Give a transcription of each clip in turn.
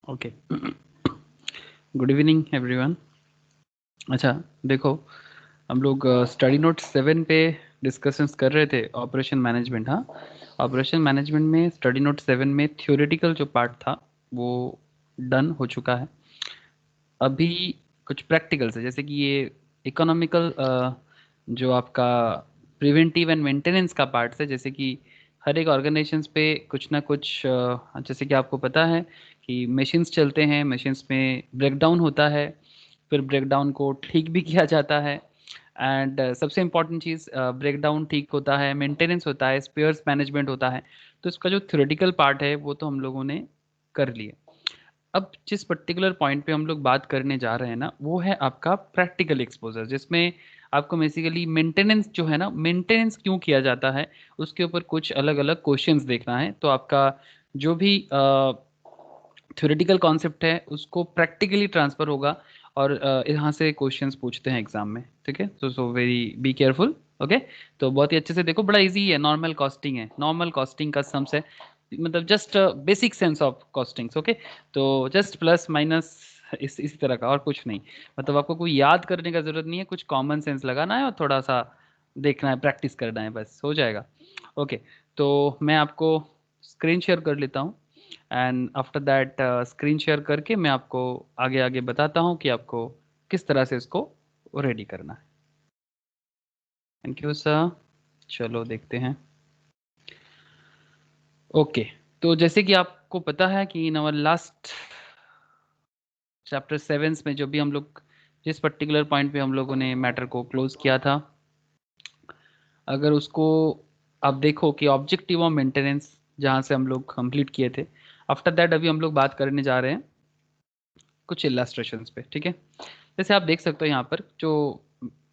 Okay, good evening everyone. अच्छा देखो, हम लोग स्टडी नोट 7 पे डिस्कशंस कर रहे थे ऑपरेशन मैनेजमेंट। हाँ, ऑपरेशन मैनेजमेंट में स्टडी नोट 7 में थ्योरेटिकल जो पार्ट था वो डन हो चुका है। अभी कुछ प्रैक्टिकल्स है, जैसे कि ये इकोनॉमिकल जो आपका प्रिवेंटिव एंड मेंटेनेंस का पार्ट है। जैसे कि हर एक ऑर्गेनाइजेशंस पे कुछ ना कुछ जैसे कि आपको पता है कि मशीन्स चलते हैं, मशीन्स में ब्रेकडाउन होता है, फिर ब्रेकडाउन को ठीक भी किया जाता है। एंड सबसे इम्पॉर्टेंट चीज़, ब्रेकडाउन ठीक होता है, मेंटेनेंस होता है, स्पेयर्स मैनेजमेंट होता है। तो इसका जो थ्योरेटिकल पार्ट है वो तो हम लोगों ने कर लिया। अब जिस पर्टिकुलर पॉइंट पे हम लोग बात करने जा रहे हैं ना, वो है आपका प्रैक्टिकल एक्सपोजर, जिसमें आपको बेसिकली मेंटेनेंस जो है ना, मेंटेनेंस क्यों किया जाता है उसके ऊपर कुछ अलग अलग क्वेश्चंस देखना है। तो आपका जो भी थ्योरेटिकल कॉन्सेप्ट है उसको प्रैक्टिकली ट्रांसफर होगा, और यहाँ से क्वेश्चंस पूछते हैं एग्जाम में। ठीक है, so very B careful. Okay, तो बहुत ही अच्छे से देखो, बड़ा इजी है, नॉर्मल कॉस्टिंग है, नॉर्मल कॉस्टिंग का सम्स है, मतलब just basic sense of costings. Okay, तो जस्ट प्लस माइनस इसी तरह का, और कुछ नहीं। मतलब आपको कोई याद करने का जरूरत नहीं है, कुछ कॉमन सेंस लगाना है और थोड़ा सा देखना है, प्रैक्टिस करना है, बस हो जाएगा। ओके, तो मैं आपको स्क्रीन शेयर कर लेता हूँ, and after that screen share करके मैं आपको आगे आगे बताता हूँ कि आपको किस तरह से इसको रेडी करना है। Thank you sir. चलो देखते हैं। ओके, तो जैसे कि आपको पता है कि इन आवर लास्ट चैप्टर 7 में जो भी हम लोग जिस पर्टिकुलर पॉइंट पे हम लोगों ने मैटर को क्लोज किया था, अगर उसको आप देखो कि ऑब्जेक्टिव ऑफ मेंटेनेंस जहाँ से हम लोग कंप्लीट किए थे, आफ्टर दैट अभी हम लोग बात करने जा रहे हैं कुछ इलस्ट्रेशंस पे। ठीक है, जैसे आप देख सकते हो यहाँ पर जो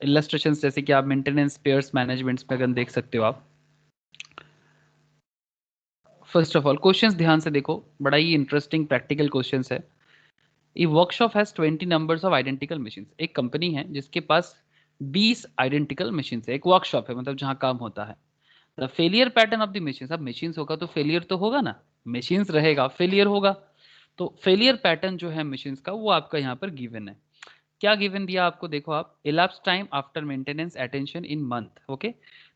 इलस्ट्रेशंस, जैसे कि आप मेंटेनेंस पेयर्स मैनेजमेंट्स पे अगर देख सकते हो आप, फर्स्ट ऑफ ऑल क्वेश्चंस ध्यान से देखो, बड़ा ही इंटरेस्टिंग प्रैक्टिकल क्वेश्चंस है। A workshop has 20 numbers of identical machines. एक कंपनी है जिसके पास 20 आइडेंटिकल मशीन्स है, एक वर्कशॉप है मतलब जहाँ काम होता है। The failure pattern of the machines, अब मशीन्स होगा तो फेलियर तो होगा ना, मशीन्स रहेगा फेलियर होगा। तो फेलियर पैटर्न जो है मशीन्स का वो आपका यहाँ पर गिवन है। क्या गिवन दिया आपको, देखो आप, elapsed time after maintenance attention in month. Okay,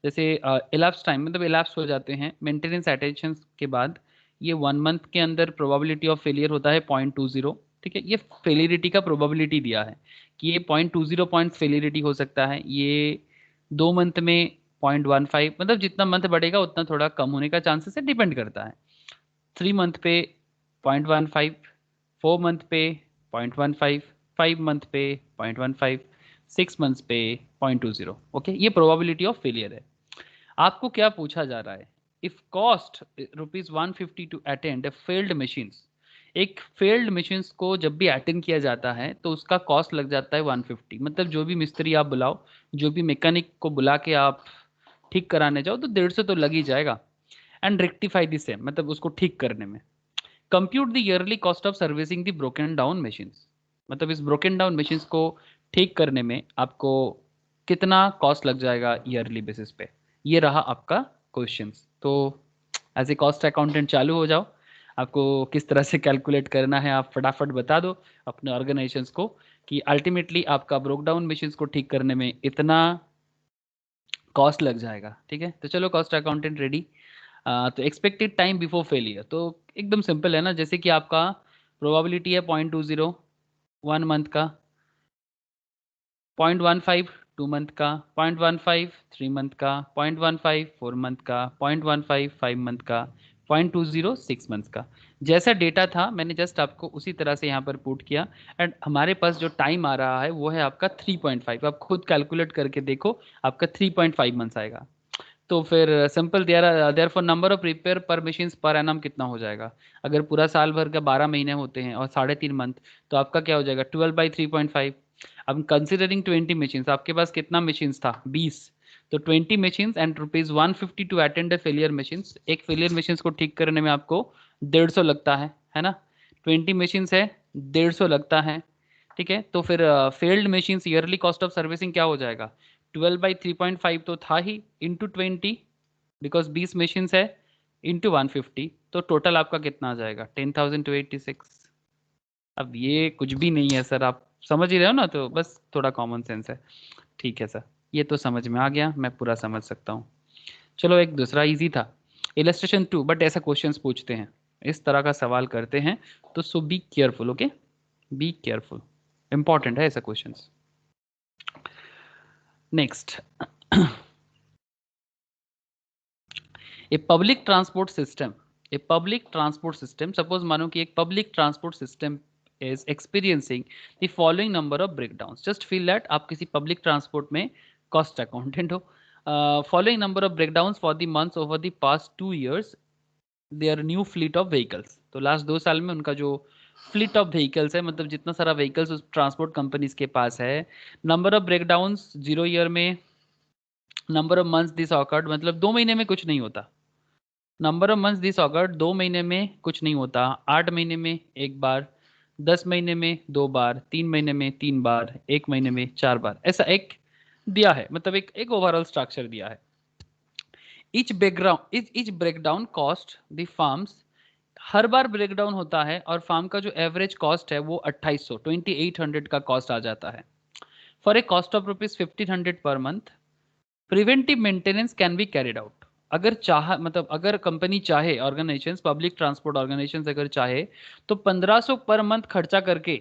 जैसे elapsed टाइम मतलब elapse हो जाते हैं मेंटेनेंस अटेंशन के बाद, ये 1 मंथ के अंदर प्रोबेबिलिटी ऑफ फेलियर होता है 0.20। ठीक है, ये फेलियरिटी का प्रोबेबिलिटी दिया है कि ये 0.20 पॉइंट फेलियरिटी हो सकता है। ये 2 मंथ में 0.15, मतलब जितना मंथ बढ़ेगा उतना थोड़ा कम होने का चांसेस है, डिपेंड करता है। 3 मंथ पे 0.15, 4 मंथ पे 0.15, 5 मंथ पे 0.15, 6 मंथ्स पे 0.20। ओके, ये प्रोबेबिलिटी ऑफ फेलियर है। आपको क्या पूछा जा रहा है, if cost ₹150 to attend a failed machines. एक फेल्ड मशीन्स को जब भी अटेंड किया जाता है तो उसका कॉस्ट लग जाता है 150, मतलब जो भी मिस्त्री आप बुलाओ, जो भी मैकेनिक को बुला के आप ठीक कराने जाओ तो 150 तो लग ही जाएगा। एंड रेक्टिफाई द सेम, मतलब उसको ठीक करने में। Compute the yearly cost of servicing the broken down machines, मतलब इस ब्रोकन डाउन मशीन्स को ठीक करने में आपको कितना कॉस्ट लग जाएगा ईयरली बेसिस पे। ये रहा आपका क्वेश्चंस। तो एज ए कॉस्ट अकाउंटेंट चालू हो जाओ, आपको किस तरह से कैलकुलेट करना है आप फटाफट बता दो अपने ऑर्गेनाइजेशंस को कि अल्टीमेटली आपका ब्रोक डाउन मशीन्स को ठीक करने में इतना कॉस्ट लग जाएगा। ठीक है, तो चलो कॉस्ट अकाउंटेंट रेडी। तो एक्सपेक्टेड टाइम बिफोर फेलियर तो एकदम सिंपल है ना, जैसे कि आपका प्रोबेबिलिटी है 0.20 1 मंथ का, 0.15 2 मंथ का, 0.15 3 मंथ का, 0.15 4 मंथ का, 0.15 5 मंथ का, 0.20 6 मंथ का। जैसा डेटा था मैंने जस्ट आपको उसी तरह से यहाँ पर पुट किया। एंड हमारे पास जो टाइम आ रहा है वो है आपका 3.5। आप खुद कैलकुलेट करके देखो, आपका 3.5 मंथ्स आएगा। तो फिर simple therefore number of repair पर मशीन्स पर एनम कितना हो जाएगा। अगर पूरा साल भर का 12 महीने होते हैं और 3.5 मंथ, तो आपका क्या हो जाएगा 12/3.5। अब कंसिडरिंग 20 मशीन्स, आपके पास कितना मशीन्स था 20, तो 20 machines and ₹150 to attend a failure machines. एक फेलियर मशीन्स को ठीक करने में आपको 150 लगता है ना। 20 मशीन्स है, 150 लगता है। ठीक है, तो फिर failed machines yearly cost of servicing क्या हो जाएगा, 12/3.5 तो था ही, इंटू 20, बिकॉज 20 मशीन्स है, इंटू 150, तो टोटल आपका कितना आ जाएगा 10,286। अब ये कुछ भी नहीं है सर, आप समझ ही रहे हो ना, तो बस थोड़ा कॉमन सेंस है। ठीक है सर, ये तो समझ में आ गया, मैं पूरा समझ सकता हूँ। चलो एक दूसरा इजी था, इलस्ट्रेशन 2, बट ऐसा क्वेश्चंस पूछते हैं, इस तरह का सवाल करते हैं, तो so be careful, okay, be careful, important है ऐसा questions. Next, a public transport system, a public transport system, suppose मानो कि एक public transport system is experiencing the following number of breakdowns. Just feel that आप किसी public transport में cost accountant हो, following number of breakdowns for the months over the past 2 years their new fleet of vehicles. तो last 2 साल में उनका जो fleet of vehicles है, मतलब जितना सारा व्हीकल्स उस ट्रांसपोर्ट कंपनीज के पास है, नंबर ऑफ ब्रेकडाउन्स 0 ईयर में, number of months this awkward, मतलब 2 महीने में कुछ नहीं होता, number of months this awkward 2 महीने में कुछ नहीं होता, 8 महीने में एक बार, 10 महीने में 2 बार, 3 महीने में 3 बार, 1 महीने में 4 बार, ऐसा एक दिया है, मतलब एक ओवरऑल स्ट्रक्चर दिया है। Etch breakdown cost the farms, her bar breakdown होता है और फार्म का जो एवरेज कॉस्ट है वो 2800 का कॉस्ट आ जाता है। For a cost of ₹1500 per month, preventive maintenance can be carried out. अगर चाह, मतलब अगर कंपनी चाहे, ऑर्गेनाइजेशन, पब्लिक ट्रांसपोर्ट ऑर्गेनाइजेशन अगर चाहे तो 1500 पर मंथ खर्चा करके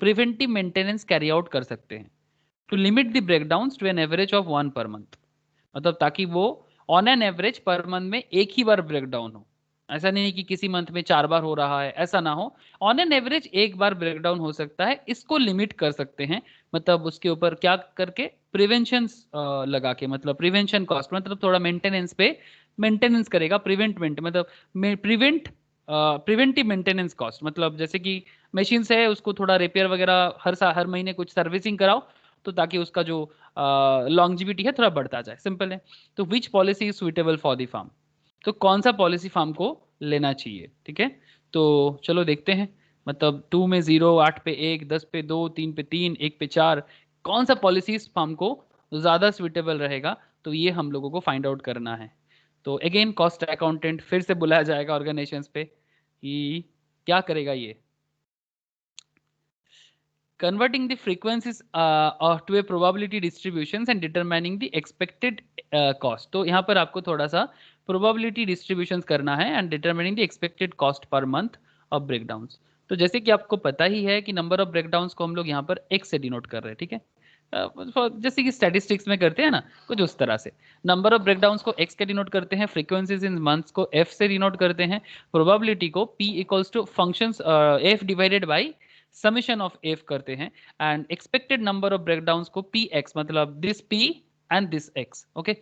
प्रिवेंटिव मेंटेनेंस कैरी आउट कर सकते हैं, to limit the breakdowns to an average of 1 per month, मतलब ताकि वो on an average per month में एक ही बार ब्रेकडाउन हो, ऐसा नहीं कि किसी मंथ में 4 बार हो रहा है, ऐसा ना हो, ऑन एन एवरेज एक बार ब्रेकडाउन हो सकता है, इसको लिमिट कर सकते हैं, मतलब उसके ऊपर क्या करके, प्रिवेंशन लगा के, मतलब प्रिवेंशन कॉस्ट, मतलब थोड़ा मेंटेनेंस पे मेंटेनेंस करेगा, प्रिवेंटमेंट मतलब प्रिवेंटिव मेंटेनेंस कॉस्ट, मतलब जैसे कि मशीन है उसको थोड़ा रिपेयर वगैरह हर महीने कुछ सर्विसिंग कराओ, तो ताकि उसका जो लॉन्जिविटी है थोड़ा बढ़ता जाए, सिंपल है। तो which policy is suitable for the farm, तो कौन सा पॉलिसी फार्म को लेना चाहिए, ठीक है। तो चलो देखते हैं, मतलब 2 में 0, 8 पे 1, 10 पे 2, 3 पे 3, 1 पे 4, कौन सा पॉलिसी इस फार्म को ज़्यादा सुइटेबल रहेगा, तो ये हम लोगों को फाइंड आउट करना है। तो अगेन कॉस्ट अकाउंटेंट फिर से बुलाया जाएगा ऑर्गेनाइजेशंस पे कि क्या करेगा ये, converting the frequencies to a probability distributions and determining the expected cost। तो यहाँ पर आपको थोड़ा सा probability distributions करना है and determining the expected cost per month of breakdowns। तो जैसे कि आपको पता ही है कि नंबर ऑफ ब्रेकडाउन्स को हम लोग यहाँ पर x से डिनोट कर रहे हैं, ठीक है, जैसे कि स्टैटिस्टिक्स में करते हैं ना, कुछ उस तरह से नंबर ऑफ ब्रेकडाउन्स को x के डिनोट करते हैं, फ्रीक्वेंसीज इन मंथ्स को f से डिनोट करते हैं, प्रोबेबिलिटी को p equals to functions f divided by summation of f करते हैं, and expected number of breakdowns को px, मतलब this p and this x, okay.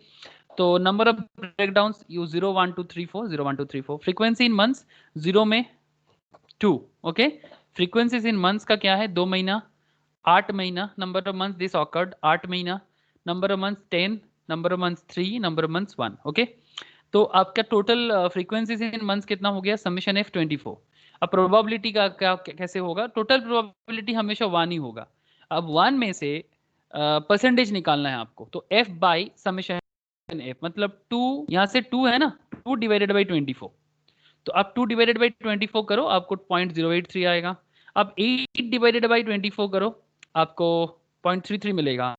तो number of breakdowns you 0 1 2 3 4, 0 1 2 3 4, frequency in months 0 में 2, okay, frequencies in months का क्या है, 2 महीना, 8 महीना, number of months this awkward 8 महीना, number of months 10, number of months 3, number of months 1, okay. तो आपका टोटल फ्रीक्वेंसीज इन मंथ्स कितना हो गया, समेशन f 24। अब प्रोबेबिलिटी का क्या कैसे होगा, टोटल प्रोबेबिलिटी हमेशा 1 ही होगा, अब 1 में से परसेंटेज निकालना है आपको, तो f बाई समेशन f, मतलब 2, यहाँ से 2 है ना, 2 डिवाइडेड बाई 24, तो आप 2 डिवाइडेड बाई 24 करो, आपको 0.083 आएगा। अब 8 डिवाइडेड बाई 24 करो, आपको 0.33 मिलेगा।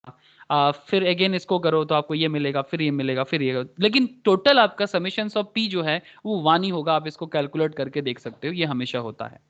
फिर अगेन इसको करो तो आपको ये मिलेगा, फिर ये मिलेगा, फिर ये, लेकिन टोटल आपका समेशंस ऑफ पी जो है वो 1 ही होगा। आप इसको कैलकुलेट करके देख सकते हो, ये हमेशा होता है,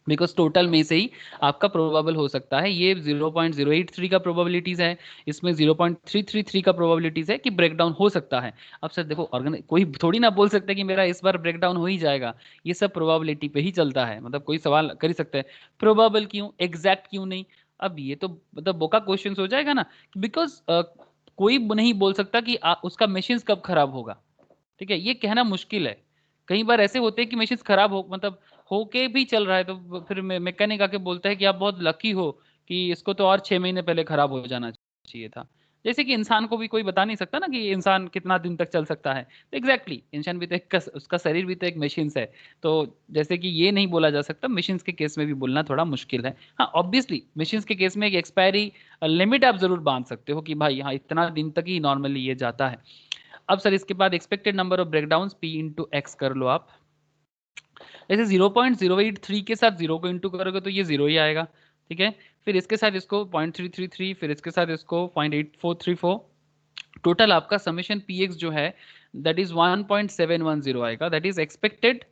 बिकॉज टोटल में से ही आपका प्रोबेबल हो सकता है। ये 0.083 का प्रोबेबिलिटीज है, इसमें 0.333 का प्रोबेबिलिटीज है कि ब्रेकडाउन हो सकता है। अब सर देखो, कोई थोड़ी ना बोल सकता है कि मेरा इस बार ब्रेकडाउन हो ही जाएगा, ये सब प्रोबेबिलिटी पे ही चलता है। मतलब कोई सवाल कर ही सकता है, प्रोबेबल क्यों, एग्जैक्ट क्यों नहीं। अब ये तो मतलब बोका क्वेश्चन हो जाएगा ना, बिकॉज कोई नहीं बोल सकता कि उसका मशीन कब खराब होगा, ठीक है, ये कहना मुश्किल है। कई बार ऐसे होते हैं कि मशीन खराब हो, मतलब होके भी चल रहा है, तो फिर मैकेनिक आके बोलता है कि आप बहुत लकी हो कि इसको तो और 6 महीने पहले खराब हो जाना चाहिए था। जैसे कि इंसान को भी कोई बता नहीं सकता ना कि इंसान कितना दिन तक चल सकता है, तो एग्जैक्टली इंसान भी तो एक उसका शरीर भी तो एक मशीन है। तो जैसे कि ये नहीं बोला जा सकता, मशीन के केस में भी बोलना थोड़ा मुश्किल है। हाँ, ऑब्वियसली मशीन के केस में एक एक्सपायरी लिमिट आप जरूर बांध सकते हो कि भाई हाँ, इतना दिन तक ही नॉर्मली ये जाता है। अब सर इसके बाद expected number of breakdowns p into x कर लो आप। ऐसे 0.083 के साथ 0 को इंटू करोगे तो ये 0 ही आएगा, ठीक है। फिर इसके साथ इसको 0.333, फिर इसके साथ इसको 0.8434, टोटल आपका समेशन पी एक्स जो है दैट इज 1.710 आएगा, that is expected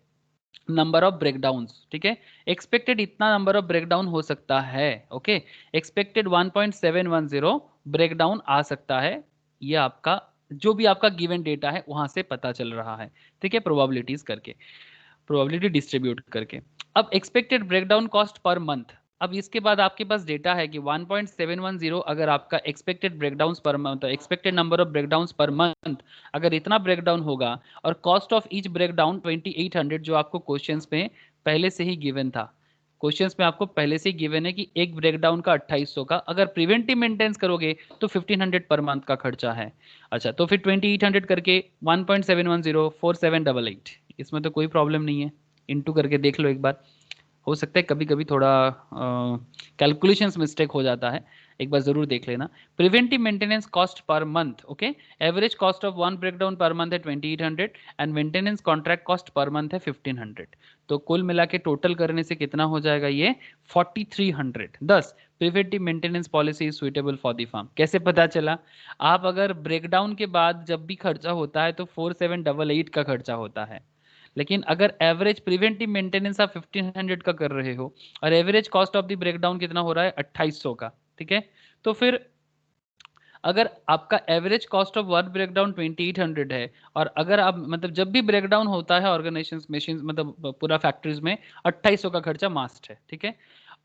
number of breakdowns, ठीक है। एक्सपेक्टेड इतना नंबर ऑफ ब्रेकडाउन हो सकता है, ओके। एक्सपेक्टेड 1.710 ब्रेकडाउन आ सकता है, ये आपका जो भी आपका गिवन डेटा है वहां से पता चल रहा है, ठीक है, प्रोबेबिलिटीज करके, प्रोबेबिलिटी डिस्ट्रीब्यूट करके। अब expected breakdown cost per month, अब इसके बाद आपके पास डेटा है कि 1.710 अगर आपका expected breakdowns per month, expected number of breakdowns per month, अगर इतना ब्रेकडाउन होगा, और कॉस्ट ऑफ ईच ब्रेकडाउन 2800 जो आपको क्वेश्चंस में पहले से ही गिवन था, क्वेश्चंस में आपको पहले से ही गिवन है कि एक ब्रेकडाउन का 2800 का, अगर प्रिवेंटिव मेंटेनेंस करोगे तो 1500 पर मंथ का खर्चा है। अच्छा, तो फिर 2800 करके 1.710 4788, इसमें तो कोई प्रॉब्लम नहीं है, इंटू करके देख लो एक बार। हो सकता है कभी कभी थोड़ा कैलकुलेशंस मिस्टेक हो जाता है, एक बार जरूर देख लेना। Preventive maintenance cost per month, okay, average cost of one breakdown पर मंथ है 2800 and maintenance contract cost per month है 1500, तो कुल मिला के टोटल करने से कितना हो जाएगा ये 4300। 10 preventive maintenance policy is suitable for the farm, कैसे पता चला? आप अगर ब्रेकडाउन के बाद जब भी खर्चा होता है तो 4788 का खर्चा होता है, लेकिन अगर एवरेज प्रिवेंटिव मेंटेनेंस आप 1500 का कर रहे हो और average cost of the breakdown कितना हो रहा है 2800 का, ठीक है, तो फिर अगर आपका average cost of one breakdown 2800 है, और अगर आप मतलब जब भी ब्रेकडाउन होता है ऑर्गेनाइजेशन मशीन मतलब पूरा फैक्ट्रीज में 2800 का खर्चा मास्ट है, ठीक है,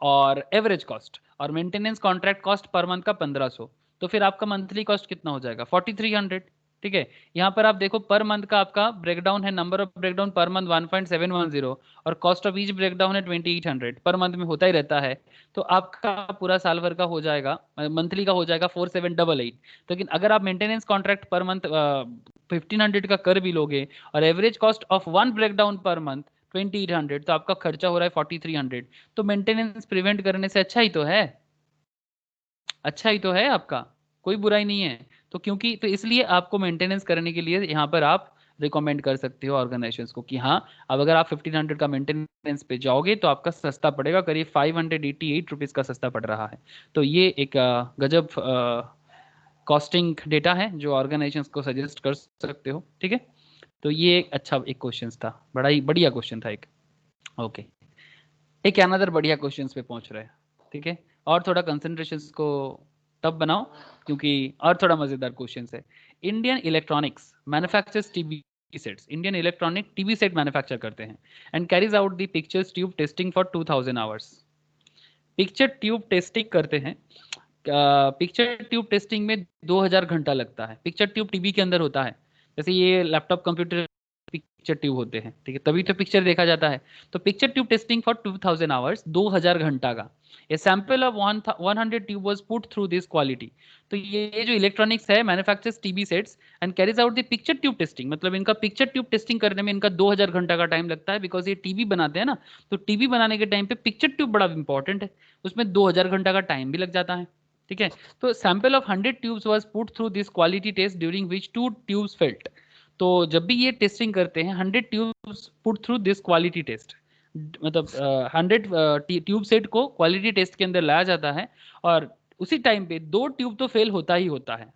और एवरेज कॉस्ट और maintenance contract cost per month का 1500, तो फिर आपका मंथली कॉस्ट कितना हो जाएगा 4300, ठीक है। यहाँ पर आप देखो पर मंथ का आपका ब्रेकडाउन है, number of breakdown per month 1.710 और कॉस्ट ऑफ ईच ब्रेकडाउन है 2800, पर मंथ में होता ही रहता है, तो आपका पूरा साल भर का हो जाएगा, मंथली का हो जाएगा 4788। लेकिन अगर आप मेंटेनेंस कॉन्ट्रैक्ट पर मंथ 1500 का कर भी लोगे और average cost of one breakdown per month 2800, तो आपका खर्चा हो रहा है 4300, तो मेंटेनेंस प्रिवेंट करने से अच्छा ही तो है, अच्छा ही तो है आपका, कोई बुराई नहीं है। तो क्योंकि तो इसलिए आपको मेंटेनेंस करने के लिए यहाँ पर आप रिकमेंड कर सकते हो ऑर्गेनाइजेशंस को कि हाँ, अब अगर आप 1500 का मेंटेनेंस पे जाओगे तो आपका सस्ता पड़ेगा, करीब 588 रुपीज़ का सस्ता पड़ रहा है। तो ये एक गजब कॉस्टिंग डेटा है जो ऑर्गेनाइजेशंस को सजेस्ट कर सकते हो, ठीक है। तो ये एक अच्छा एक क्वेश्चन था, बड़ा ही बढ़िया क्वेश्चन था एक, ओके। एक अनदर बढ़िया क्वेश्चन पे पहुंच रहे हैं, ठीक है, और थोड़ा कंसंट्रेशन को तब बनाओ क्योंकि और थोड़ा मजेदार क्वेश्चन है। Indian electronics manufactures TV sets, Indian electronic TV set manufacture करते हैं and carries out the pictures tube testing for 2000 hours. Picture tube testing करते हैं, पिक्चर ट्यूब टेस्टिंग में 2000 घंटा लगता है, पिक्चर ट्यूब टीवी के अंदर होता है, जैसे ये लैपटॉप कंप्यूटर पिक्चर ट्यूब होते हैं, ठीक है, तभी तो पिक्चर देखा जाता है। तो picture tube testing for 2000 hours, 2000 घंटा का, a sample of 100 tube was put through this quality. तो ये जो इलेक्ट्रॉनिक्स है manufactures TV sets and carries out the picture tube testing, मतलब इनका पिक्चर ट्यूब टेस्टिंग करने में इनका 2000 घंटा का टाइम लगता है, बिकॉज ये टीवी बनाते हैं ना, तो टीवी बनाने के टाइम पे पिक्चर ट्यूब बड़ा इंपॉर्टेंट है, उसमें 2000 घंटा का टाइम भी लग जाता है, ठीक है। तो sample of 100 tubes was put through this quality test during which 2 tubes felt. तो जब भी ये टेस्टिंग करते हैं 100 tubes put through this quality test, मतलब 100 ट्यूब सेट को क्वालिटी टेस्ट के अंदर लाया जाता है और उसी टाइम पे 2 ट्यूब तो फेल होता ही होता है,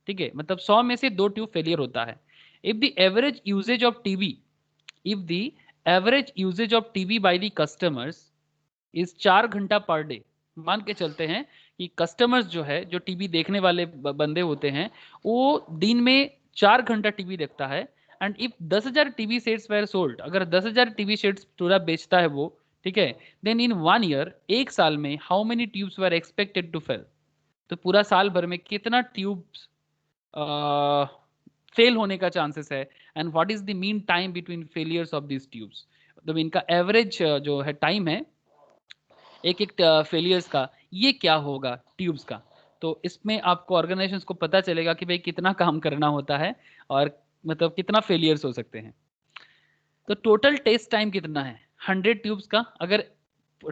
ठीक है, मतलब 100 में से 2 ट्यूब फेलियर होता है। If the average usages of TV, if the average usages of TV by the customers is 4 घंटा पर डे, मान के चलते हैं कि कस्टमर्स जो है जो टीवी देखने वाले बंदे होते हैं वो दिन में 4 घंटा टीवी देखता है, and if 10,000 TV sets were sold, अगर 10,000 टीवी सेट्स पूरा बेचता है वो, ठीक है, देन इन 1 ईयर, एक साल में how many tubes were expected to fail, तो पूरा साल भर में कितना ट्यूब्स फेल होने का चांसेस है, and what is the mean time between failures of this tubes, मतलब इनका एवरेज जो है टाइम है एक एक फेलियर्स का, ये क्या होगा ट्यूब्स का। तो इसमें आपको ऑर्गेनाइजेशंस को पता चलेगा कि भाई कितना काम करना होता है और मतलब कितना फेलियर्स हो सकते हैं। तो टोटल टेस्ट टाइम कितना है 100 ट्यूब्स का, अगर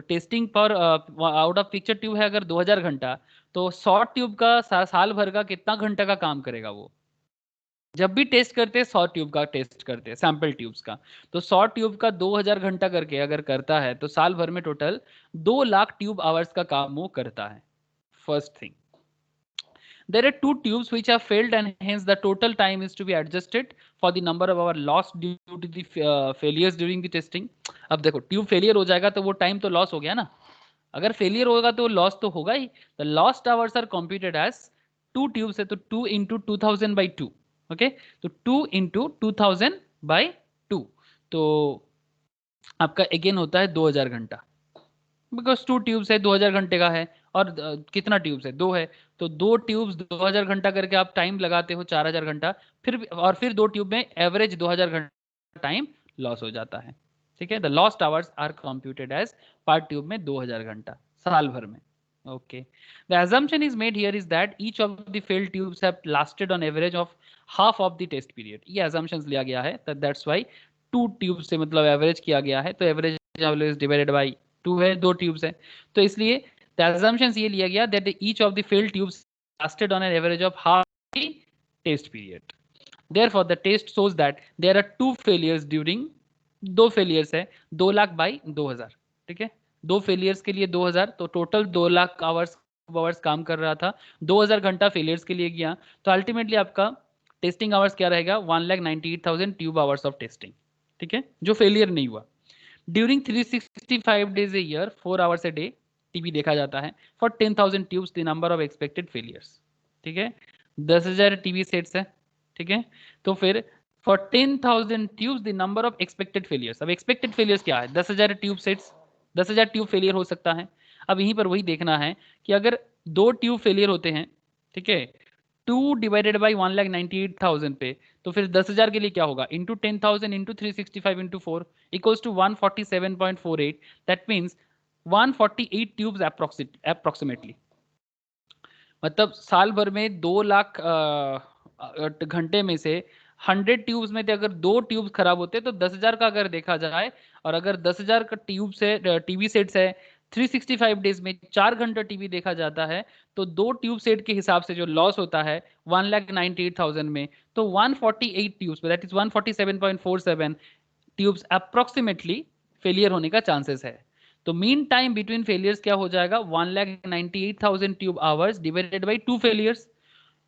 टेस्टिंग पर आउट ऑफ पिक्चर ट्यूब है अगर 2000 घंटा, तो 100 ट्यूब का साल भर का कितना घंटा का काम करेगा वो, जब भी टेस्ट करते हैं 100 ट्यूब का टेस्ट करते हैं, सैंपल ट्यूब्स का, तो 100 ट्यूब का 2000 घंटा करके अगर करता है तो साल भर में टोटल 2 लाख ट्यूब आवर्स का काम वो करता है। First thing, there are two tubes which have failed and hence the total time is to be adjusted for the number of hour lost due to the failures during the testing। अब देखो tube failure हो जाएगा तो वो time तो loss हो गया ना, अगर फेलियर होगा तो लॉस तो होगा ही। The lost hours are computed as 2 tubes है तो 2 इंटू 2000/2, ओके, तो 2 इंटू 2000/2, तो आपका अगेन होता है 2000 घंटा, बिकॉज 2 ट्यूब्स है 2000 घंटे का है, और कितना ट्यूब्स है 2 है, तो 2 ट्यूब्स 2000 घंटा करके आप टाइम लगाते हो 4000 घंटा, फिर 2 ट्यूब में एवरेज 2000 घंटा टाइम लॉस हो जाता है। ठीक है, the lost hours are computed as per tube में 2000 घंटा साल भर में। Okay, the assumption is made here is that each of the failed tubes have lasted on average of half of the test period। ये assumptions लिया गया है, that's why 2 tube से मतलब एवरेज किया गया है, तो एवरेज डिवाइडेड बाई 2 है, 2 ट्यूब्स है, तो इसलिए the assumptions ये लिया गया that each of the failed tubes lasted on an average of half the test period। Therefore the test shows that there are 2 failures during, 2 failures है 2 lakh by 2000। ठीक है, 2 failures के लिए 2000, तो टोटल 2 लाख आवर्स काम कर रहा था, 2000 घंटा फेलियर्स के लिए गया, तो अल्टीमेटली आपका टेस्टिंग आवर्स क्या रहेगा 1,98,000 ट्यूब आवर्स ऑफ टेस्टिंग। ठीक है, जो फेलियर नहीं हुआ। During 365 days a year 4 hours a day TB देखा जाता है। For 10,000 tubes the number of expected failures. ठीक है, 10,000 टीबी सेट्स है। ठीक है, तो फिर for 10,000 tubes the number of expected failures. अब एक्सपेक्टेड फेलियर्स क्या है, 10,000 ट्यूब सेट्स, 10,000 ट्यूब फेलियर हो सकता है। अब यहीं पर वही देखना है कि अगर 2 ट्यूब फेलियर होते हैं, ठीक है, 2 डिवाइडेड बाई 1,98,000 पे, तो फिर 10,000 के लिए क्या होगा, into 10,000 into 365 into 4 equals to 147.48। That means 148 tubes approximately, मतलब साल भर में 2 लाख घंटे में से 100 ट्यूब्स में थे, अगर 2 ट्यूब्स खराब होते तो 10,000 का अगर देखा जाए, और अगर 10,000 का ट्यूब से टीवी सेट्स है 365 डेज में 4 घंटा टीवी देखा जाता है, तो 2 ट्यूब सेट के हिसाब से जो लॉस होता है 1,98,000 में, तो 148 tubes that is 147.47 tubes approximately failure होने का चांसेस है। तो मीन टाइम बिटवीन फेलियर्स क्या हो जाएगा 1,98,000 tube hours divided by 2 failures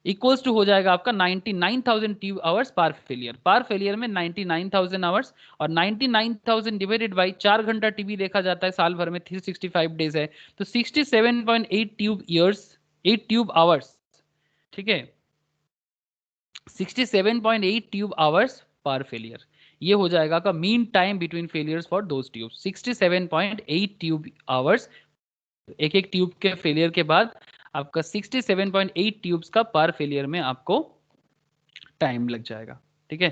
equals to हो जाएगा आपका 99,000 ट्यूब आवर्स पर फेलियर में 99,000 आवर्स, और 99,000 डिवाइडेड बाई 4 घंटा टीवी देखा जाता है साल भर में 365 डेज है, तो 67.8 ट्यूब ईयर्स 8 ट्यूब आवर्स। ठीक है, 67.8 ट्यूब आवर्स पर फेलियर, ये हो जाएगा का mean time between failures for those tube 67.8 tube hours. एक एक ट्यूब के फेलियर के बाद आपका 67.8 ट्यूब्स का पर फेलियर में आपको टाइम लग जाएगा। ठीक है,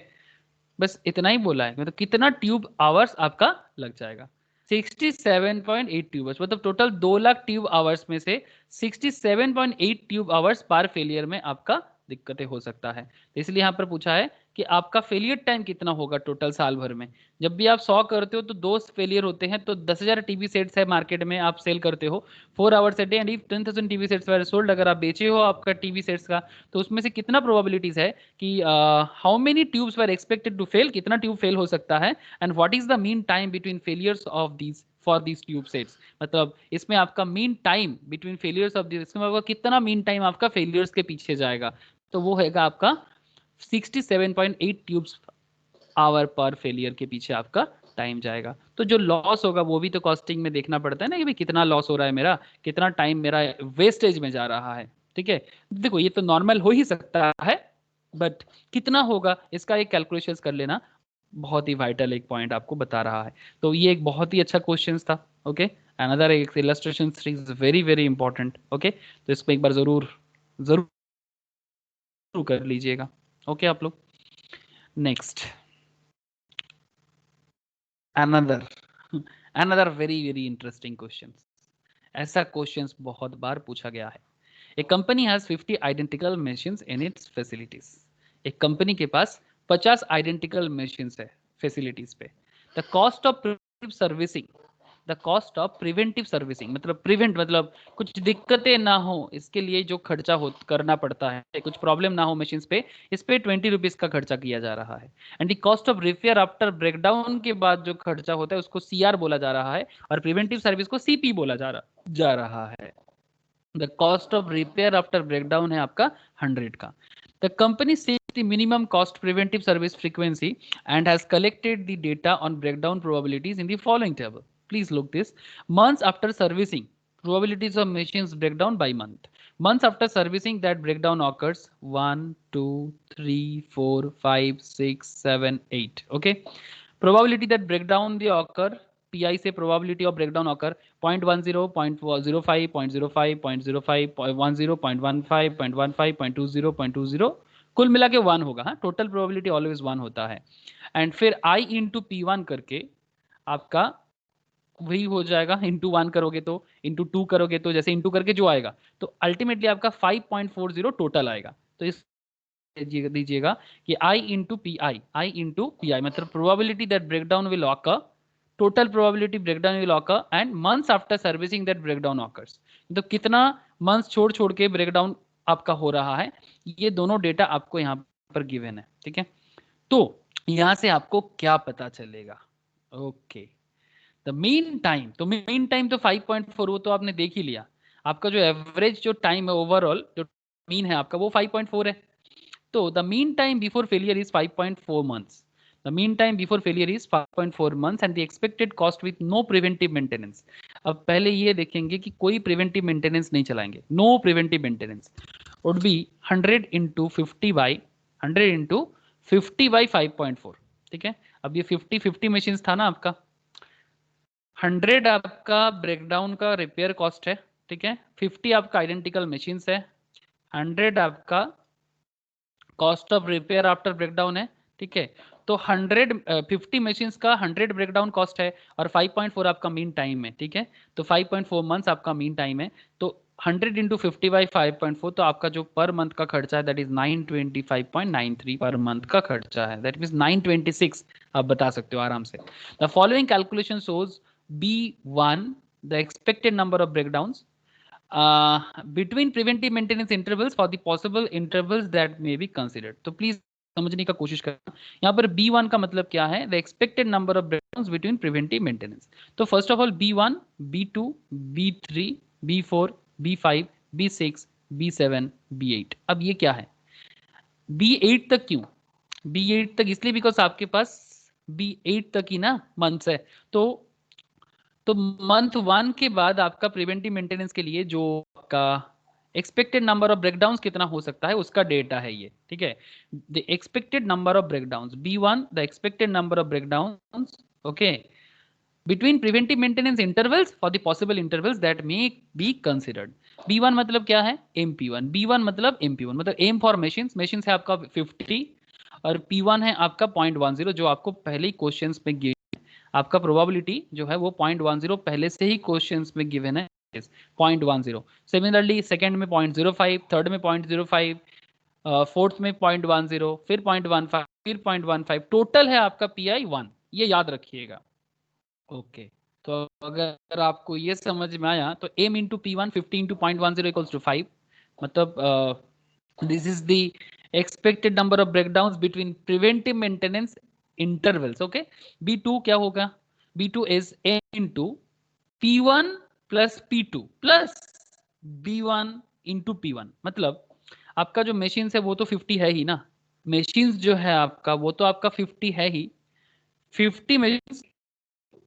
बस इतना ही बोला है, मतलब कितना ट्यूब आवर्स आपका लग जाएगा 67.8 ट्यूबर्स, मतलब टोटल 2 लाख ट्यूब आवर्स में से 67.8 ट्यूब आवर्स पर फेलियर में आपका दिक्कतें हो सकता है। तो इसलिए यहाँ पर पूछा है कि आपका फेलियर टाइम कितना होगा टोटल साल भर में। जब भी आप 100 करते हो तो 2 फेलियर होते हैं, तो 10,000 टीवी सेट्स है मार्केट में, आप सेल करते हो 4 hours a day and if 10,000 TV sets were sold, अगर आप बेचे हो आपका टीवी सेट्स का, तो उसमें से कितना प्रोबेबिलिटीज है कि how many tubes were expected to fail, कितना ट्यूब फेल हो सकता है, and what is the mean time between failures of these for these tube sets. मतलब इसमें आपका mean time between failures of this, इसमें आपका कितना मीन टाइम आपका फेलियर्स के पीछे जाएगा, तो वो हैगा आपका 67.8 ट्यूब्स आवर पर फेलियर के पीछे आपका टाइम जाएगा। तो जो लॉस होगा वो भी तो कॉस्टिंग में देखना पड़ता है ना, कि भाई कितना लॉस हो रहा है मेरा, कितना टाइम मेरा वेस्टेज में जा रहा है। ठीक है, देखो ये तो नॉर्मल हो ही सकता है, बट कितना होगा इसका एक कैलकुलेशन कर लेना बहुत ही वाइटल एक पॉइंट आपको बता रहा है। तो ये एक बहुत ही अच्छा क्वेश्चन था। ओके, अनदर एक illustration is very very important. Okay, तो इसको एक बार जरूर जरूर कर लीजिएगा। ओके आप लोग, next another another very very interesting question. ऐसा क्वेश्चंस बहुत बार पूछा गया है। एक company has 50 identical machines in its facilities. एक कंपनी के पास 50 आइडेंटिकल मशीन्स है फैसिलिटीज पे। The cost of servicing the cost of preventive servicing, मतलब प्रिवेंट मतलब कुछ दिक्कतें ना हो इसके लिए जो खर्चा हो करना पड़ता है, कुछ प्रॉब्लम ना हो मशीन पे, इस पे 20 रुपीज का खर्चा किया जा रहा है। And the cost of repair after breakdown के बाद जो खर्चा होता है उसको सीआर बोला जा रहा है, और प्रिवेंटिव सर्विस को सीपी बोला जा रहा है। The cost of repair after breakdown है आपका 100 का। The company sets the minimum cost preventive service frequency and has collected the data on breakdown probabilities in the following table. Please look this. Months after servicing, probabilities of machines breakdown by month. Months after servicing that breakdown occurs 1, 2, 3, 4, 5, 6, 7, 8. Okay. Probability that breakdown the occur, PI से probability of breakdown occur 0.10, 0.05, 0.05, 0.05, 0.10, 0.15, 0.15, 0.20, 0.20, कुल मिला के 1 होगा। हाँ, total probability always 1 होता है। And फिर I into P1 करके आपका वही हो जाएगा, इंटू 1 करोगे तो, इंटू 2 करोगे तो, जैसे इंटू करके जो आएगा, तो अल्टीमेटली आपका 5.40 टोटल आएगा। तो इस दीजिएगा कि I इंटू पी आई मतलब probability that breakdown will occur, total probability breakdown will occur and months after servicing that breakdown occurs, तो कितना मंथ्स छोड़ छोड़ के ब्रेकडाउन आपका हो रहा है, ये दोनों डेटा आपको यहाँ पर गिवन है। ठीक है, तो यहाँ से आपको क्या पता चलेगा? ओके, द मीन टाइम, तो मीन टाइम तो 5.4 वो तो आपने देख ही लिया। आपका जो एवरेज जो टाइम है ओवरऑल जो मीन है आपका वो 5.4 है। तो the mean time before failure is 5.4 months. The mean time before failure is 5.4 months and the expected cost with no preventive maintenance. अब पहले ये देखेंगे कि कोई प्रिवेंटिव मेंटेनेंस नहीं चलाएंगे, no preventive maintenance would be 100 into 50 by 100 into 50 by 5.4। ठीक है, अब ये 50 मशीन था ना आपका, 100 आपका ब्रेकडाउन का रिपेयर कॉस्ट है। ठीक है, 50 आपका आइडेंटिकल मशीन है, 100 आपका cost of repair after breakdown है। ठीक है, तो 50 मशीन का 100 ब्रेकडाउन कॉस्ट है और 5.4 आपका मीन टाइम है। ठीक है, तो 5.4 मंथ्स आपका मीन टाइम है, तो 100 इंटू 50 बाई 5.4, तो आपका जो पर मंथ का खर्चा है दैट इज 925.93 पर मंथ का खर्चा है, दैट मीन 926 आप बता सकते हो आराम से। The following calculation shows B1 the expected number of breakdowns between preventive maintenance intervals for the possible intervals that may be considered। तो प्लीज समझने का कोशिश करना, यहाँ पर B1 का मतलब क्या है, the expected number of breakdowns between preventive maintenance। तो first of all B1, B2, B3, B4, B5, B6, B7, B8। अब ये क्या है, B8 तक क्यों? B8 तक इसलिए बिकॉज आपके पास B8 तक ही ना मंथ्स है, तो मंथ 1 के बाद आपका प्रिवेंटिव मेंटेनेंस के लिए जो आपका एक्सपेक्टेड नंबर ऑफ ब्रेकडाउन्स कितना हो सकता है उसका डेटा है ये। ठीक है, the expected number of breakdowns B1, the expected number of breakdowns, okay, between preventive maintenance intervals for the possible intervals that may be considered। B1 मतलब क्या है, MP1, B1 मतलब MP1 मतलब aim for machines है आपका 50 और P1 है आपका 0.10 जो आपको पहले ही क्वेश्चंस में आपका प्रोबेबिलिटी जो है वो 0.10 पहले से ही क्वेश्चंस में गिवन है 0.10। सिमिलरली सेकंड में 0.05, थर्ड में 0.05, फोर्थ में 0.10, फिर 0.15, फिर 0.15, टोटल है आपका PI 1, ये याद रखिएगा। ओके, तो अगर आपको ये समझ में आया तो m into P1 50 into 0.10 equals to 5, मतलब this is the expected number of breakdowns between preventive maintenance intervals. Okay, B2 क्या होगा, B2 is m into P1 plus P2 plus B1 into P1, मतलब आपका जो मशीन है वो तो 50 है ही ना, मशीन जो है आपका वो तो आपका 50 है ही, 50 मशीन,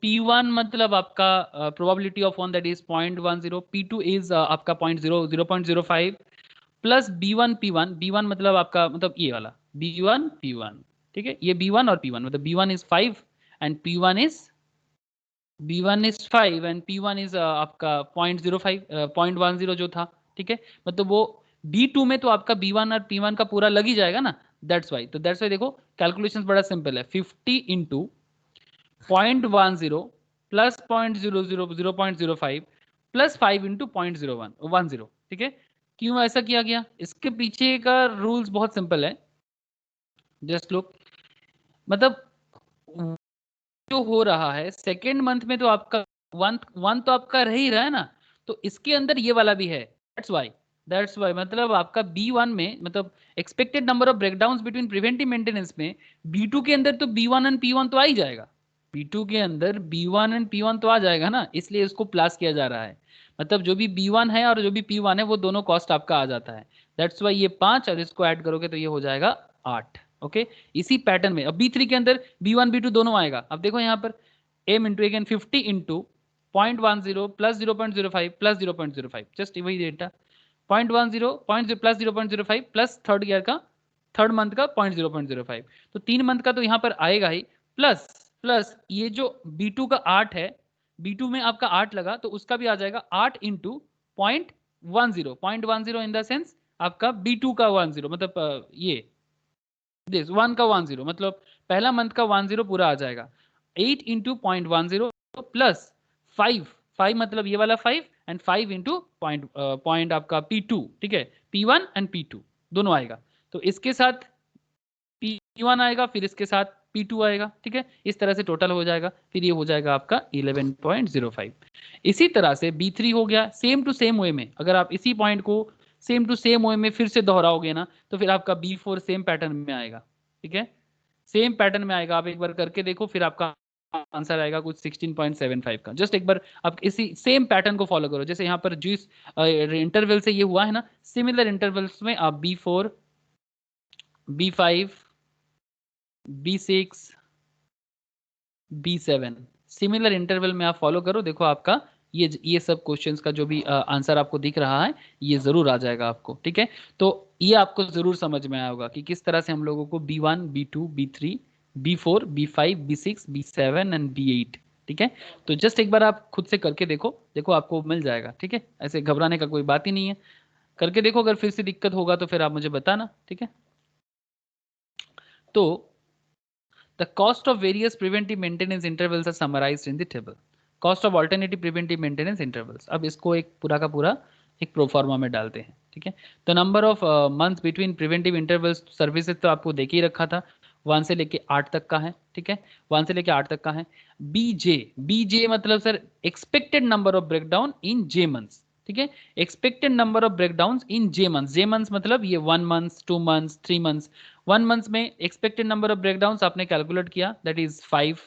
P1 मतलब आपका probability of one that is 0.10, P2 is आपका 0.05 प्लस B1 मतलब आपका मतलब ये वाला B1 P1। ठीक है, ये B1 और P1 मतलब B1 is 5 and P1 is 5 and P1 is आपका 0.05 0.10 जो था। ठीक है, मतलब वो B2 में तो आपका B1 और P1 का पूरा लग ही जाएगा ना, दैट्स वाई। तो दैट्स वाई देखो कैलकुलेशन बड़ा सिंपल है, 50 इंटू 0.10 प्लस 0.05 प्लस 5 इंटू 0.0110। ठीक है, क्यों ऐसा किया गया, इसके पीछे का रूल्स बहुत सिंपल है, जस्ट लुक, मतलब जो हो रहा है सेकेंड मंथ में तो आपका वन तो आपका रह ही रहा है ना, तो इसके अंदर ये वाला भी है, दैट्स वाई मतलब आपका B1 में मतलब expected number of breakdowns between preventive maintenance में B2 के अंदर तो B1 एंड P1 तो आ ही जाएगा, B2 के अंदर B1 एंड P1 तो आ जाएगा ना, इसलिए इसको प्लस किया जा रहा है। मतलब जो भी B1 है और जो भी P1 है वो दोनों कॉस्ट आपका आ जाता है, दैट्स वाई ये 5 और इसको ऐड करोगे तो ये हो जाएगा 8। ओके, इसी पैटर्न में अब B3 के अंदर B1 B2 दोनों आएगा। अब देखो यहाँ पर m into again 50 into 0.10 plus 0.05 plus 0.05, just वही data 0.10 plus 0.05 plus third year का थर्ड मंथ का 0.05, तो 3 मंथ का तो यहाँ पर आएगा ही, प्लस प्लस ये जो B2 का 8 है, B2 में आपका 8 लगा तो उसका भी आ जाएगा 8 इंटू 0.10 इन द सेंस आपका B2 का 10 मतलब ये दिस 1 का 10 मतलब पहला मंथ का 10 पूरा आ जाएगा, 8 इंटू 0.10 प्लस 5 मतलब ये वाला 5 एंड 5 इंटू पॉइंट आपका P2, ठीक है, P1 एंड P2 दोनों आएगा, तो इसके साथ P1 आएगा फिर इसके साथ P2 आएगा, ठीक है, इस तरह से टोटल हो जाएगा, फिर ये हो जाएगा आपका 11.05। इसी तरह से B3 हो गया सेम टू सेम वे में, अगर आप इसी पॉइंट को सेम टू सेम वे में फिर से दोहराओगे ना तो फिर आपका B4 सेम पैटर्न में आएगा, ठीक है, सेम पैटर्न में आएगा। आप एक बार करके देखो फिर आपका आंसर आएगा कुछ 16.75 का। जस्ट एक बार आप इसी सेम पैटर्न को फॉलो करो, जैसे यहाँ पर जिस इंटरवल से ये हुआ है ना, सिमिलर इंटरवल्स में आप B4 B5 B6 B7 similar interval में आप फॉलो करो, देखो आपका ये सब क्वेश्चंस का जो भी आंसर आपको दिख रहा है ये जरूर आ जाएगा आपको, ठीक है। तो ये आपको जरूर समझ में आया होगा कि किस तरह से हम लोगों को B1 B2 B3 B4 B5 B6 B7 and B8, ठीक है। तो जस्ट एक बार आप खुद से करके देखो, देखो आपको मिल जाएगा, ठीक है, ऐसे घबराने का कोई बात ही नहीं है, करके देखो, अगर फिर से दिक्कत होगा तो फिर आप मुझे बताना, ठीक है। तो the cost of various preventive maintenance intervals are summarized in the table. Cost of alternative preventive maintenance intervals. अब इसको एक पूरा का पूरा एक प्रोफार्मा में डालते हैं, ठीक है। तो number of months between preventive intervals services तो आपको देख ही रखा था, 1 से लेके 8 तक का है, ठीक है, 1 से लेके 8 तक का है। बीजे मतलब sir expected number of breakdown in J months, ठीक है, expected number of breakdown in J months मतलब ये 1 मंथ 2 मंथ्स 3 मंथ्स। 1 मंथ में एक्सपेक्टेड नंबर ऑफ ब्रेकडाउन आपने कैलकुलेट किया दैट इज 5,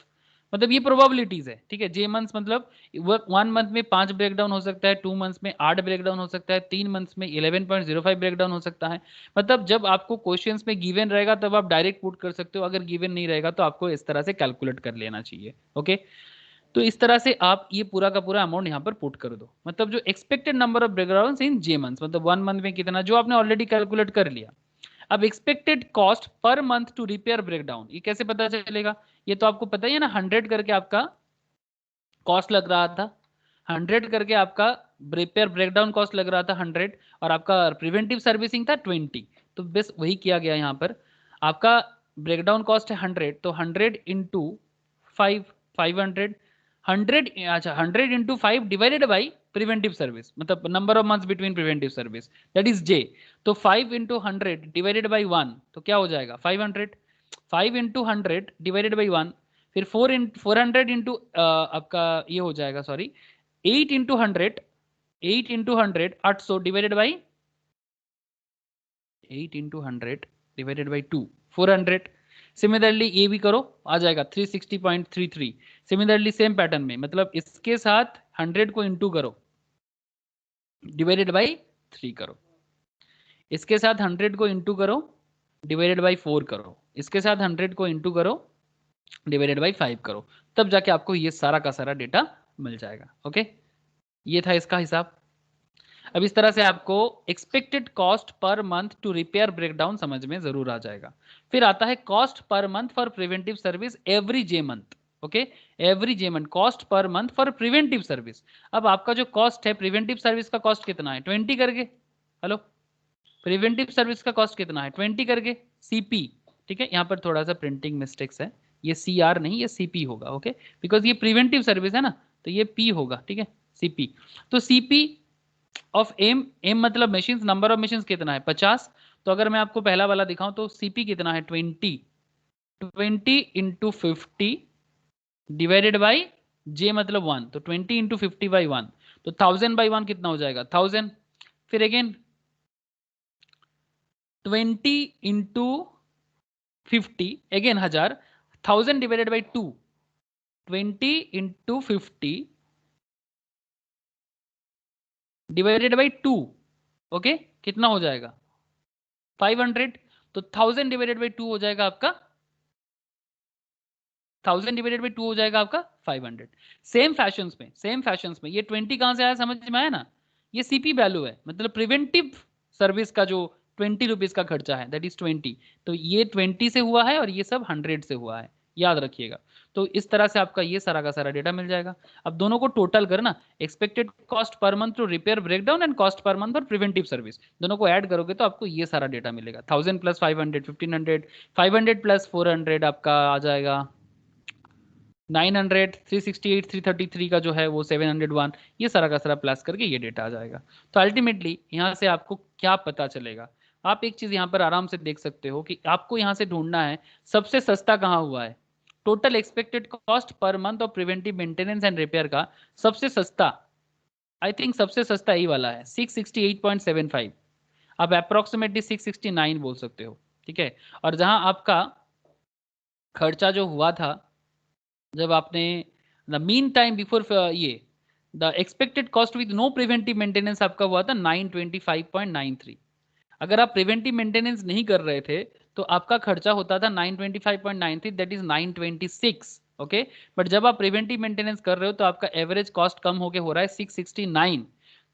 मतलब ये प्रोबेबिलिटीज है, ठीक है। जे मंथ्स मतलब 1 मंथ में 5 ब्रेकडाउन हो सकता है, 2 मंथ्स में 8 ब्रेकडाउन हो सकता है, 3 मंथ्स में 11.05 ब्रेकडाउन हो सकता है। मतलब जब आपको क्वेश्चंस में गिवन रहेगा तब आप डायरेक्ट पुट कर सकते हो, अगर गिवन नहीं रहेगा तो आपको इस तरह से कैलकुलेट कर लेना चाहिए, ओके। तो इस तरह से आप ये पूरा का पूरा अमाउंट यहाँ पर पुट कर दो, मतलब जो expected number of breakdown in J months मतलब 1 मंथ में कितना जो आपने ऑलरेडी कैलकुलेट कर लिया। अब expected cost per month to repair breakdown, ये कैसे पता चलेगा, ये तो आपको पता ही है ना, 100 करके आपका कॉस्ट लग रहा था, 100 करके आपका रिपेयर ब्रेकडाउन कॉस्ट लग रहा था 100, और आपका प्रिवेंटिव सर्विसिंग था 20, तो बस वही किया गया यहाँ पर। आपका ब्रेकडाउन कॉस्ट है 100, तो 100 इंटू 500, 100 अच्छा 100 into 5 divided by preventive service मतलब number of months between preventive service that is J, तो 5 इंटू 100 डिवाइडेड बाई 1 तो क्या हो जाएगा 500, 5 इंटू 100 डिवाइडेड बाई 1, फिर 400 इंटू आपका ये हो जाएगा sorry 8 into 100, 8 into 100 800 divided by 8 into 100 divided by 2 400। Similarly ये भी करो आ जाएगा 360.33। सिमिलरली सेम पैटर्न में मतलब इसके साथ 100 को इंटू करो डिवाइडेड बाई 3 करो, इसके साथ 100 को इंटू करो डिवाइडेड बाई 4 करो, इसके साथ 100 को इंटू करो डिवाइडेड बाई 5 करो, तब जाके आपको ये सारा का सारा डेटा मिल जाएगा, ओके। ये था इसका हिसाब। अब इस तरह से आपको expected cost per month to repair breakdown समझ में जरूर आ जाएगा। फिर आता है cost per month for preventive service every J month, okay, every J month cost per month for preventive service. अब आपका जो कॉस्ट है प्रिवेंटिव सर्विस का कॉस्ट कितना है 20 करके, हेलो, प्रिवेंटिव सर्विस का कॉस्ट कितना है 20 करके सीपी, ठीक है, यहाँ पर थोड़ा सा प्रिंटिंग मिस्टेक्स है, ये CR नहीं ये CP होगा, ओके, बिकॉज ये प्रिवेंटिव सर्विस है ना तो ये P होगा, ठीक है, CP। तो CP ऑफ एम मतलब मशीन, नंबर ऑफ मशीन कितना है 50, तो अगर मैं आपको पहला वाला दिखाऊं तो CP कितना है 20 इंटू 50 डिवाइडेड बाई जे मतलब 1, तो 20 इंटू 50/1, तो 1000/1 कितना हो जाएगा 1000। फिर again 20 into 50 again 1000, 1000 divided by 2, 20 into 50 divided by 2, okay कितना हो जाएगा 500। तो 1000 डिवाइडेड बाई 2 हो जाएगा आपका 1000 डिवाइडेड बाई 2 हो जाएगा आपका 500। सेम फैशंस में ये 20 कहां से आया समझ में आया ना, ये सीपी वैल्यू है, मतलब प्रिवेंटिव सर्विस का जो 20 रुपीज का खर्चा है दैट इज 20। तो ये 20 से हुआ है और ये सब 100 से हुआ है, याद रखिएगा। तो इस तरह से आपका ये सारा का सारा डेटा मिल जाएगा। अब दोनों को टोटल करना, expected cost per month to repair breakdown and cost per month for preventive service, दोनों को ऐड करोगे तो आपको ये सारा डेटा मिलेगा। 1000 प्लस 500 1500, 500 प्लस 400 आपका आ जाएगा 900, 368, 333 का जो है वो 701, ये सारा का सारा प्लस करके ये डेटा आ जाएगा। तो अल्टीमेटली यहाँ से आपको क्या पता चलेगा, आप एक चीज यहाँ पर आराम से देख सकते हो कि आपको यहाँ से ढूंढना है सबसे सस्ता कहाँ हुआ है। Total expected cost per month of preventive maintenance and repair का सबसे सस्ता, आई थिंक सबसे सस्ता यही वाला है 668.75, आप अप्रोक्सीमेटली 669 बोल सकते हो, ठीक है। और जहां आपका खर्चा जो हुआ था, जब आपने द मीन टाइम बिफोर ये the expected cost with no preventive maintenance आपका हुआ था 925.93। अगर आप प्रिवेंटिव मेंटेनेंस नहीं कर रहे थे तो आपका खर्चा होता था 925.93, दैट इज 926, ओके। बट जब आप प्रिवेंटिव मेंटेनेंस कर रहे हो तो आपका एवरेज कॉस्ट कम होके हो रहा है 669।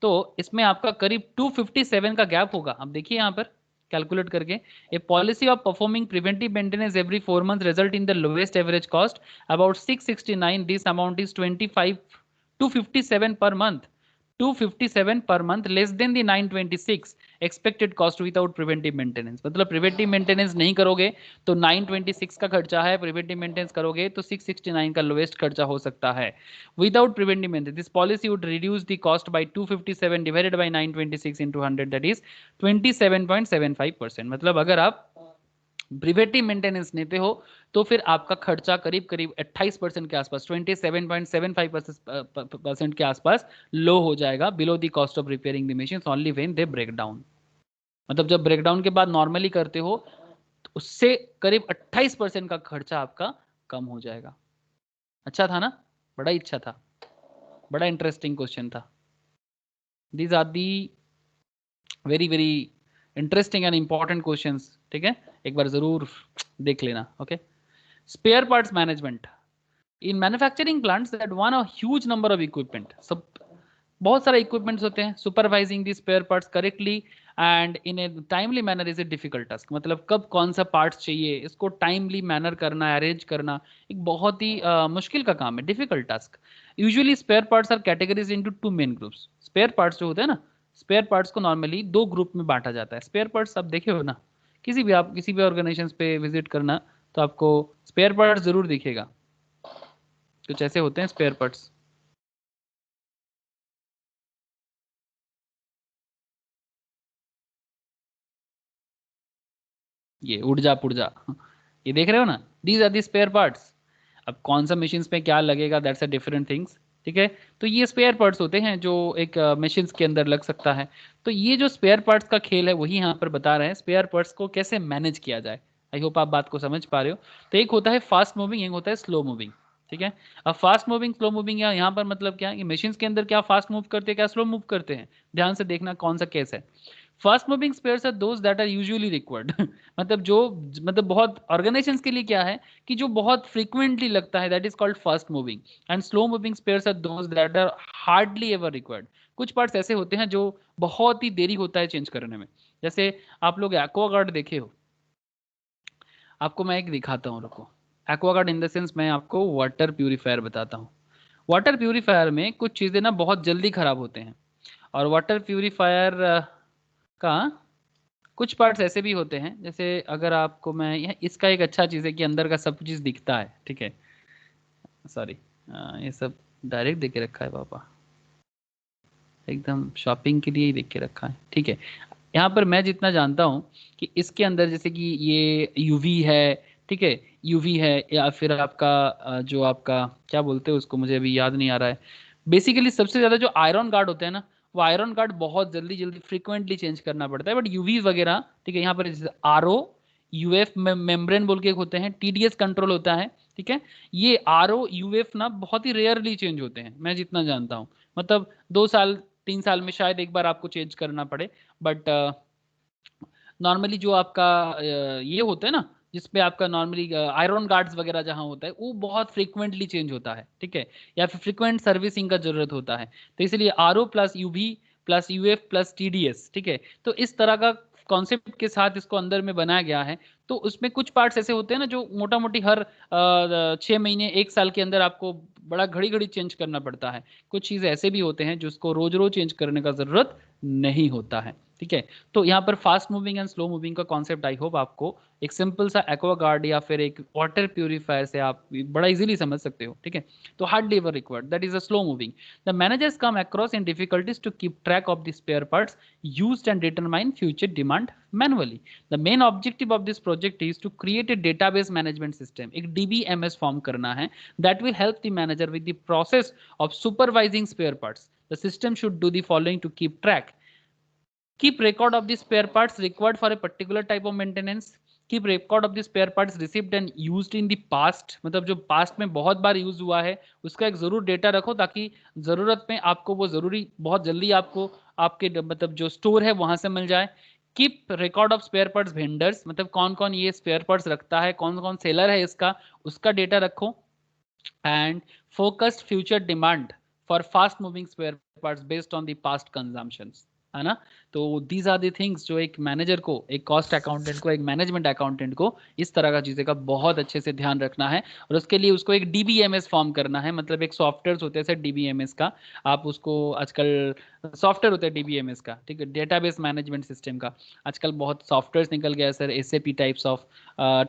तो इसमें आपका करीब 257 का गैप होगा। अब देखिए यहाँ पर कैलकुलेट करके, a policy of performing preventive maintenance every 4 months result in the lowest average cost about 669, this amount is 25 257 per month, 257 per month less than the 926 expected cost without preventive maintenance। मतलब preventive maintenance नहीं करोगे तो 926 का खर्चा है, preventive maintenance करोगे तो 669 का लोएस्ट खर्चा हो सकता है। Without preventive maintenance this policy would reduce the cost by 257 divided by 926 into 100, that is 27.75%। मतलब अगर आप प्रिवेंटिव मेंटेनेंस लेते हो तो फिर आपका खर्चा करीब करीब 28% के आसपास, 27.75% के आसपास लो हो जाएगा, below the cost of repairing the machine only when they break down. मतलब जब ब्रेकडाउन के बाद नॉर्मली करते हो तो उससे करीब 28% का खर्चा आपका कम हो जाएगा। अच्छा था ना, बड़ा ही अच्छा था, बड़ा इंटरेस्टिंग क्वेश्चन था। These are the very very interesting and important questions, ठीक है, एक बार जरूर देख लेना, okay. Spare parts management in manufacturing plants that one a huge number of equipment, सब बहुत सारे इक्विपमेंट्स होते हैं। Supervising the spare parts correctly and in a timely manner is a difficult task, मतलब कब कौन सा पार्ट्स चाहिए इसको टाइमली मैनर करना, अरेंज करना एक बहुत ही मुश्किल का काम है, difficult task. Usually spare parts are categories into two main groups. Spare parts जो होते हैं ना, स्पेयर पार्ट्स को नॉर्मली दो ग्रुप में बांटा जाता है। स्पेयर पार्ट्स आप देखे हो ना, आप किसी भी ऑर्गेनाइजेशन पे विजिट करना तो आपको स्पेयर पार्ट्स जरूर दिखेगा, कुछ ऐसे होते हैं स्पेयर पार्ट्स। ये ऊर्जा पुर्जा ये देख रहे हो ना, these are the spare parts. अब कौन सा मशीन पे क्या लगेगा दैट्स अ डिफरेंट थिंग्स, ठीक है। तो ये स्पेयर पार्ट्स होते हैं जो एक मशीन्स के अंदर लग सकता है। तो ये जो स्पेयर पार्ट्स का खेल है वही यहाँ पर बता रहे हैं, स्पेयर पार्ट्स को कैसे मैनेज किया जाए। आई होप आप बात को समझ पा रहे हो। तो एक होता है फास्ट मूविंग, एक होता है स्लो मूविंग, ठीक है। अब फास्ट मूविंग स्लो मूविंग यहाँ पर मतलब क्या है कि मशीन्स के अंदर क्या फास्ट मूव करते हैं क्या स्लो मूव करते हैं, ध्यान से देखना कौन सा केस है। Fast moving spares are those that are usually required मतलब जो मतलब बहुत ऑर्गेनाइजेशंस के लिए क्या है कि जो बहुत फ्रीक्वेंटली लगता है, that is called fast moving. And slow moving spares are those that are hardly ever required. कुछ पार्ट्स ऐसे होते हैं जो बहुत ही देरी होता है चेंज करने में। जैसे आप लोग एक्वागार्ड देखे हो, आपको मैं एक दिखाता हूँ, रुको। एक्वागार्ड इन द सेंस मैं आपको वाटर प्यूरीफायर बताता हूँ। वाटर प्यूरीफायर में कुछ चीज़ें ना बहुत जल्दी खराब होते हैं, और वाटर प्यूरीफायर का कुछ पार्ट्स ऐसे भी होते हैं, जैसे अगर आपको मैं इसका एक अच्छा चीज़ है कि अंदर का सब चीज़ दिखता है, ठीक है। सॉरी, ये सब डायरेक्ट देके रखा है पापा, एकदम शॉपिंग के लिए ही देख के रखा है, ठीक है। यहाँ पर मैं जितना जानता हूँ कि इसके अंदर जैसे कि ये यूवी है, ठीक है, यूवी है, या फिर आपका जो आपका क्या बोलते हैं उसको, मुझे अभी याद नहीं आ रहा है। बेसिकली सबसे ज्यादा जो आयरन गार्ड होते हैं ना, वो आयरन गार्ड बहुत जल्दी जल्दी फ्रीक्वेंटली चेंज करना पड़ता है, बट यूवी वगैरह ठीक है, यहाँ पर आर ओ यूएफ मेम्ब्रेन बोल के एक होते हैं, टीडीएस कंट्रोल होता है, ठीक है। ये आर ओ यूएफ ना बहुत ही रेयरली चेंज होते हैं, मैं जितना जानता हूँ, मतलब 2 साल 3 साल में शायद एक बार आपको चेंज करना पड़े, बट नॉर्मली जो आपका ये होता है ना, जिसपे आपका नॉर्मली आयरन गार्ड्स वगैरह जहाँ होता है, वो बहुत फ्रीक्वेंटली चेंज होता है, ठीक है, या फिर फ्रीक्वेंट सर्विसिंग का जरूरत होता है। तो इसलिए R O plus UV plus UF plus TDS, ठीक है, तो इस तरह का कॉन्सेप्ट के साथ इसको अंदर में बनाया गया है। तो उसमें कुछ पार्ट्स ऐसे होते हैं ना जो मोटा मोटी हर 6 महीने 1 साल के अंदर आपको बड़ा घड़ी घड़ी चेंज करना पड़ता है। कुछ चीज़ें ऐसे भी होते हैं जिसको रोज रोज चेंज करने का जरूरत नहीं होता है, ठीक है। तो यहाँ पर fast moving and slow moving का कॉन्सेप्ट आई होप आपको एक सिंपल सा एक्वागार्ड या फिर एक वाटर प्यूरिफायर से आप बड़ा इजीली समझ सकते हो, ठीक है। तो hardly ever required, that is a slow moving. The managers come across in difficulties to keep track of the spare parts used and determine future demand manually. The main objective of this project is to create a database management system, एक DBMS form करना है, that will help the manager with the process of supervising spare parts. The system should do the following to keep track: keep record of the spare parts required for a particular type of maintenance, keep record of the spare parts received and used in the past, मतलब जो past में बहुत बार use हुआ है उसका एक जरूर data रखो, ताकि जरूरत में आपको वो जरूरी बहुत जल्दी आपको आपके मतलब जो स्टोर है वहां से मिल जाए। Keep record of spare parts vendors, मतलब कौन कौन ये स्पेयर पार्ट्स रखता है, कौन कौन सेलर है इसका, उसका डेटा रखो। And focused future demand for fast moving spare parts based on the past consumptions, है ना। तो दीज आर दी थिंग्स जो एक मैनेजर को, एक कॉस्ट अकाउंटेंट को, एक मैनेजमेंट अकाउंटेंट को इस तरह का चीज़ें का बहुत अच्छे से ध्यान रखना है। और उसके लिए उसको एक डीबीएमएस फॉर्म करना है, मतलब एक सॉफ्टवेयर होते हैं सर डीबीएमएस का, आप उसको आजकल सॉफ्टवेयर होता है डीबीएमएस का, ठीक है, डेटाबेस मैनेजमेंट सिस्टम का। आजकल बहुत सॉफ्टवेयर निकल गया है sir, SAP types of,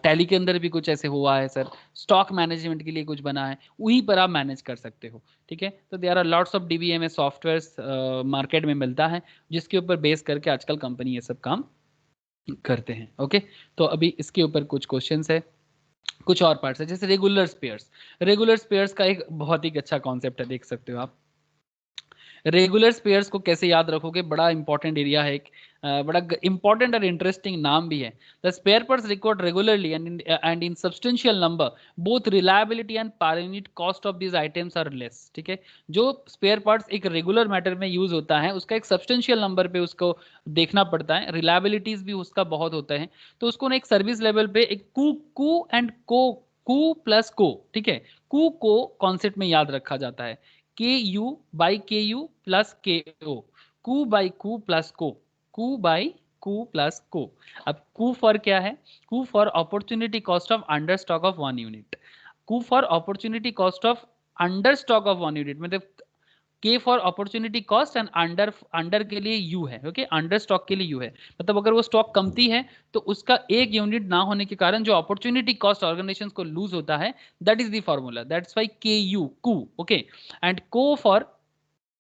tally के अंदर भी कुछ ऐसे हुआ है सर, स्टॉक मैनेजमेंट के लिए कुछ बना है, वहीं पर आप मैनेज कर सकते हो, ठीक है। तो there are lots of DBMS software market में मिलता है, जिसके ऊपर बेस करके आजकल कंपनी ये सब काम करते हैं, ओके। तो अभी इसके ऊपर कुछ क्वेश्चंस है, कुछ और पार्ट्स है, जैसे रेगुलर स्पेयर्स। रेगुलर स्पेयर्स का एक बहुत ही अच्छा कॉन्सेप्ट है, देख सकते हो आप। रेगुलर स्पेयर्स को कैसे याद रखोगे, बड़ा इंपॉर्टेंट एरिया है, एक बड़ा इंपॉर्टेंट और इंटरेस्टिंग नाम भी है। The spare parts record regularly and in substantial number, both reliability and per unit cost of these items are less, ठीक है। जो स्पेयर पार्ट्स एक रेगुलर मैटर में यूज होता है, उसका एक सब्सटेंशियल नंबर पे उसको देखना पड़ता है, रिलायबिलिटीज भी उसका बहुत होता है। तो उसको ना एक सर्विस लेवल पे एक कू कू एंड कू प्लस को, ठीक है, कू को कॉन्सेप्ट में याद रखा जाता है, के यू बाई के यू प्लस के ओ, कू बाई कू प्लस को, कू बाई कू प्लस को। अब कू फॉर क्या है, कू for opportunity cost of under stock of 1 unit, कू for opportunity cost of under stock of 1 unit, मतलब के for opportunity cost and under, under के लिए यू है, ओके, अंडर स्टॉक के लिए यू है, मतलब अगर वो स्टॉक कमती है तो उसका 1 यूनिट ना होने के कारण जो अपॉर्चुनिटी कॉस्ट ऑर्गेनाइजेशन को लूज होता है, that is the formula, that's why के यू कू, ओके। एंड को for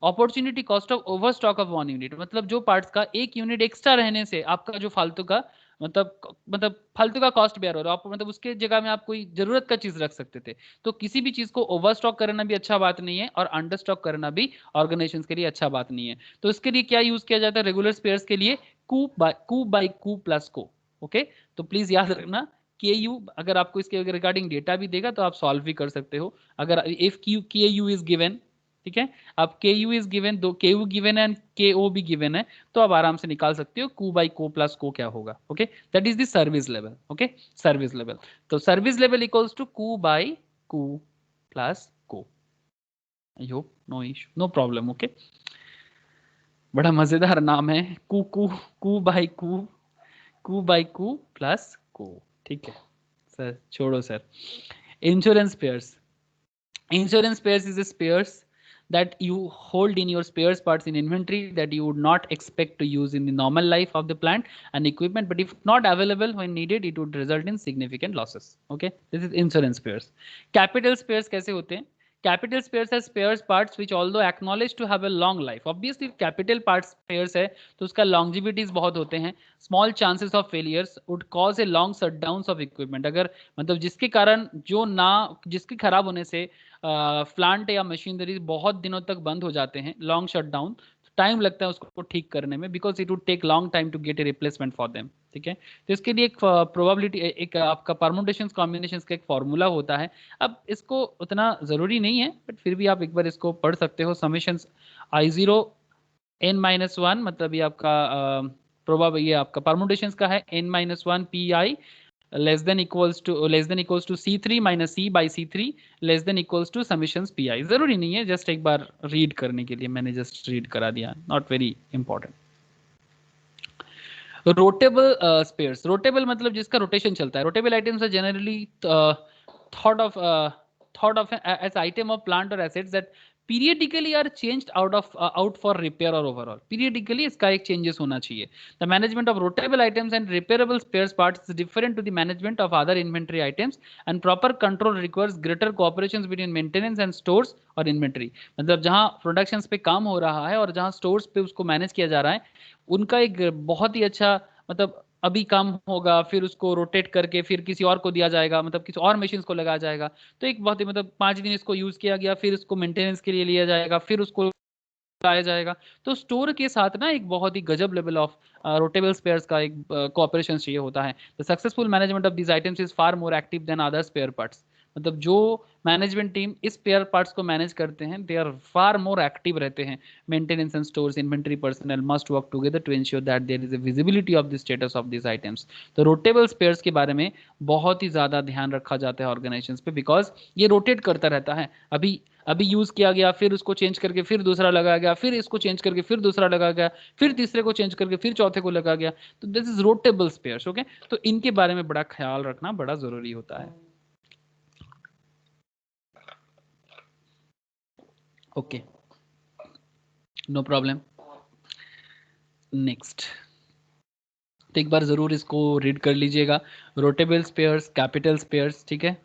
opportunity cost of over stock of 1 unit, मतलब जो पार्ट्स का 1 यूनिट एक्स्ट्रा रहने से आपका जो फालतू का मतलब फालतू का कॉस्ट बेयर हो रहा है, आप मतलब उसके जगह में आप कोई जरूरत का चीज रख सकते थे। तो किसी भी चीज को ओवर स्टॉक करना भी अच्छा बात नहीं है और अंडर स्टॉक करना भी ऑर्गेनाइजेशन के लिए अच्छा बात नहीं है। तो इसके लिए क्या यूज किया जाता है रेगुलर स्पेयर्स के लिए, कू बाई कू प्लस को, ओके। तो प्लीज याद रखना के यू, अगर आपको इसके रिगार्डिंग डेटा भी देगा तो आप सॉल्व भी कर सकते हो, अगर इफ के यू इज गिवन, ठीक है। अब के यू इज गिवन, दो के यू गिवन है एंड के ओ भी गिवन है, तो आप आराम से निकाल सकते हो कू बाई को प्लस को क्या होगा, okay. That is the service level, okay, service level. तो सर्विस लेवल इक्वल्स टू कू बाई कू प्लस को। I hope no issue, no problem, okay. बड़ा मजेदार नाम है, कू कू, कू बाई कू, कू बाई कू प्लस को, ठीक है सर, छोड़ो sir. Insurance pairs, insurance pairs is a spares that you hold in your spares parts in inventory that you would not expect to use in the normal life of the plant and equipment, but if not available when needed it would result in significant losses, okay, this is insurance spares। capital spares कैसे होते हैं, capital spares has spares parts which although acknowledged to have a long life, obviously capital parts spares है तो उसका longevities बहुत होते हैं, small chances of failures would cause a long shutdowns of equipment, अगर मतलब जिसके कारण जो ना जिसके खराब होने से प्लांट या मशीनरी बहुत दिनों तक बंद हो जाते हैं, लॉन्ग शटडाउन, टाइम लगता है उसको ठीक करने में, because it would take long time to get a replacement for them, ठीक है। तो इसके लिए एक प्रोबेबिलिटी, एक आपका परमुटेशंस कॉम्बिनेशंस का एक फॉर्मूला होता है। अब इसको उतना ज़रूरी नहीं है, बट फिर भी आप एक बार इसको पढ़ सकते हो। समेशंस I0 n-1, मतलब ये आपका प्रोबेब ये आपका परमुटेशंस का है, n-1 pi less than equals to C3 minus C by C3 less than equals to summations pi। जरूरी नहीं है, जस्ट एक बार रीड करने के लिए मैंने जस्ट रीड करा दिया, not very important. Rotable spares, rotable मतलब जिसका रोटेशन चलता है। Rotable items are generally thought of as item of plant or assets that periodically are changed out for repair or overhaul। periodically इसका एक changes होना चाहिए। The management of rotatable items and repairable spares parts is different to the management of other inventory items and proper control requires greater cooperation between maintenance and stores और inventory। मतलब जहाँ productions पे काम हो रहा है और जहाँ स्टोर्स पे उसको मैनेज किया जा रहा है, उनका एक बहुत ही अच्छा मतलब अभी काम होगा, फिर उसको रोटेट करके फिर किसी और को दिया जाएगा, मतलब किसी और मशीन्स को लगाया जाएगा। तो एक बहुत ही मतलब 5 दिन इसको यूज किया गया, फिर इसको मेंटेनेंस के लिए लिया जाएगा, फिर उसको लाया जाएगा। तो स्टोर के साथ ना एक बहुत ही गजब लेवल ऑफ रोटेबल स्पेयर्स का एक कोऑपरेशन चाहिए होता है। The successful management of these items is far more active than other spare parts. मतलब जो मैनेजमेंट टीम इस स्पेयर पार्ट्स को मैनेज करते हैं, they are far more active रहते हैं। Maintenance and stores inventory personnel must work together to ensure that there is a visibility of the status of this items. तो rotable spares के बारे में बहुत ही ज्यादा ध्यान रखा जाता है ऑर्गेनाइजेशंस पे, बिकॉज ये रोटेट करता रहता है। अभी यूज किया गया, फिर उसको चेंज करके फिर दूसरा लगाया गया, फिर इसको चेंज करके फिर दूसरा लगाया गया, फिर तीसरे को चेंज करके फिर चौथे को लगाया गया। तो this is rotable spares. Okay, तो इनके बारे में बड़ा ख्याल रखना बड़ा जरूरी होता है। Okay, no problem. नेक्स्ट, तो एक बार जरूर इसको रीड कर लीजिएगा। रोटेबल स्पेयर्स, कैपिटल स्पेयर्स, ठीक है।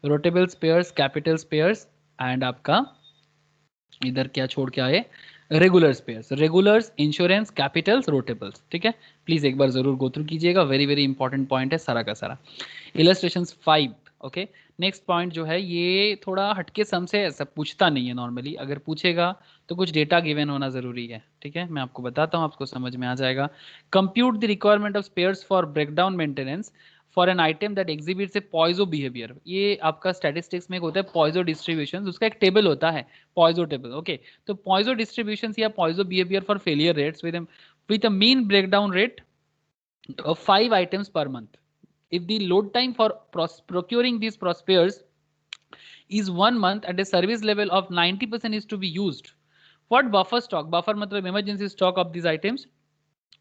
Rotable spares, capital spares and आपका इधर क्या छोड़ के आए, regular spares, regulars, insurance, capitals, rotables, ठीक है। प्लीज एक बार जरूर गो थ्रू कीजिएगा, वेरी वेरी इंपॉर्टेंट पॉइंट है सारा का सारा। इलस्ट्रेशंस 5। ओके, नेक्स्ट पॉइंट जो है ये थोड़ा हटके सम से ऐसा पूछता नहीं है नॉर्मली, अगर पूछेगा तो कुछ डेटा गिवन होना जरूरी है, ठीक है। मैं आपको बताता हूँ, आपको समझ में आ जाएगा। Compute the requirement of spares for breakdown maintenance for an item that exhibits a Poisson behaviour. ये आपका स्टैटिस्टिक्स में एक होता है पॉइजो डिस्ट्रीब्यूशन, उसका एक टेबल होता है पॉइजो टेबल। ओके, तो पॉइजो डिस्ट्रीब्यूशन या Poisson behaviour for failure rates with a mean breakdown rate of 5 items per month. If the load time for procuring these spares is 1 month and a service level of 90% is to be used, what buffer stock, buffer मतलब emergency stock of these items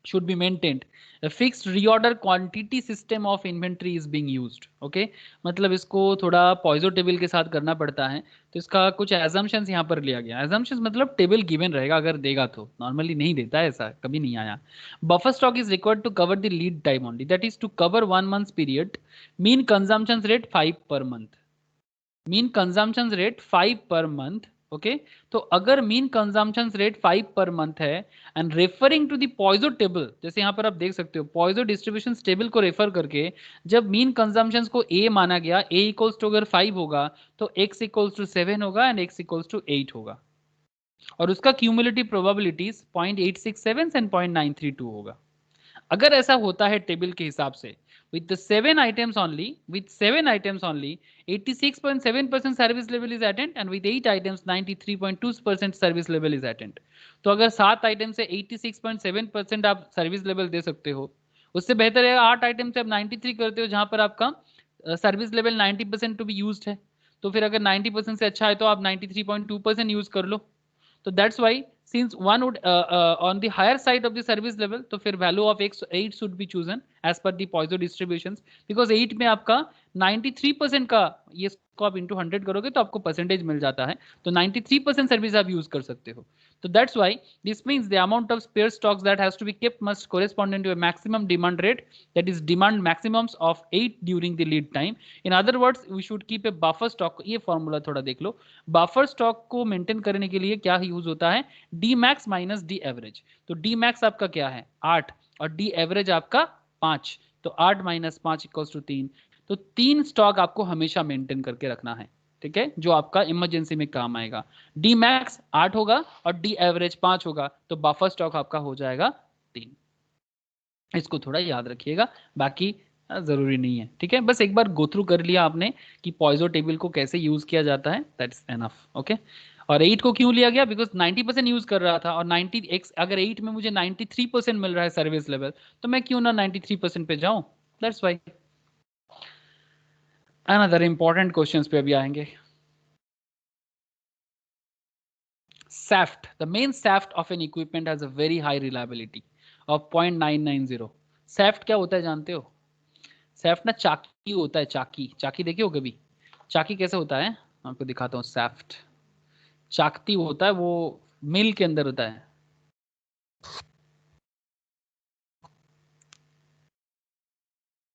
should be maintained? A fixed reorder quantity system of inventory is being used। okay, मतलब इसको थोड़ा Poisson table के साथ करना पड़ता है, तो इसका कुछ assumptions यहाँ पर लिया गया। assumptions मतलब टेबल गिवन रहेगा, अगर देगा तो, नॉर्मली नहीं देता है, ऐसा कभी नहीं आया। Buffer stock is required to cover the lead time only, that is to cover 1 month period। Mean consumption rate 5 per month, mean consumption rate 5 per month. Okay, तो अगर मीन कंजम्पशन रेट 5 पर मंथ है and referring to the Poisson table, जैसे यहाँ पर आप देख सकते हो पॉइजो डिस्ट्रीब्यूशन टेबल को रेफर करके जब मीन कंजम्पशन को ए माना गया, ए इक्वल्स टू अगर 5 होगा तो x इक्वल्स टू 7 होगा एंड x इक्वल्स टू 8 होगा, और उसका क्यूमुलेटिव प्रोबेबिलिटीज 0.867 एंड 0.932 होगा। अगर ऐसा होता है टेबल के हिसाब से, with the 7 items only, 86.7% service level is attained and with 8 items 93.2% service level is attained। तो अगर 7 आइटम से 86.7% आप सर्विस लेवल दे सकते हो, उससे बेहतर है 8 आइटम से आप 93 करते हो जहां पर आपका service level 90% to be used है। तो फिर अगर 90% से अच्छा है तो आप 93.2% यूज कर लो। तो that's why since one would on the higher side of the service level, तो फिर value of x 8 should be chosen as per the Poisson distributions, because 8 में आपका 93% का ये को आप into 100 करोगे तो आपको परसेंटेज मिल जाता है, तो 93% सर्विस आप यूज कर सकते हो। तो that's why this means the amount of spare stocks that has to be kept must correspond to a maximum demand rate, that is demand maximums of 8 during the lead time. In other words, we should keep a buffer stock. ये formula थोड़ा देख लो, buffer stock को maintain करने के लिए क्या use होता है, D max minus D average. तो डी मैक्स आपका क्या है 8 और डी एवरेज आपका 5, तो 8 माइनस 5 इक्वल्स टू 3। तो 3 स्टॉक आपको हमेशा मेंटेन करके रखना है, ठीक है, जो आपका इमरजेंसी में काम आएगा। डी मैक्स 8 होगा और डी एवरेज 5 होगा, तो बफर स्टॉक आपका हो जाएगा 3। इसको थोड़ा याद रखिएगा, बाकी जरूरी नहीं है, ठीक है, बस एक बार गो थ्रू कर लिया आपने कि पॉइजो टेबल को कैसे यूज किया जाता है, दैट्स एनफ। ओके, और 8 को क्यों लिया गया, बिकॉज 90% यूज कर रहा था और 90 अगर 8 में मुझे 93% मिल रहा है सर्विस लेवल, तो मैं क्यों ना 93% पे जाऊं, that's why. Another important questions पे अभी आएंगे। SAFT, the main SAFT of an equipment has a very high reliability of 0.990। SAFT क्या होता है जानते हो? SAFT ना चाकी होता है, चाकी, चाकी देखे हो कभी? चाकी कैसे होता है, आपको दिखाता हूँ। SAFT चाकती होता है, वो मिल के अंदर होता है।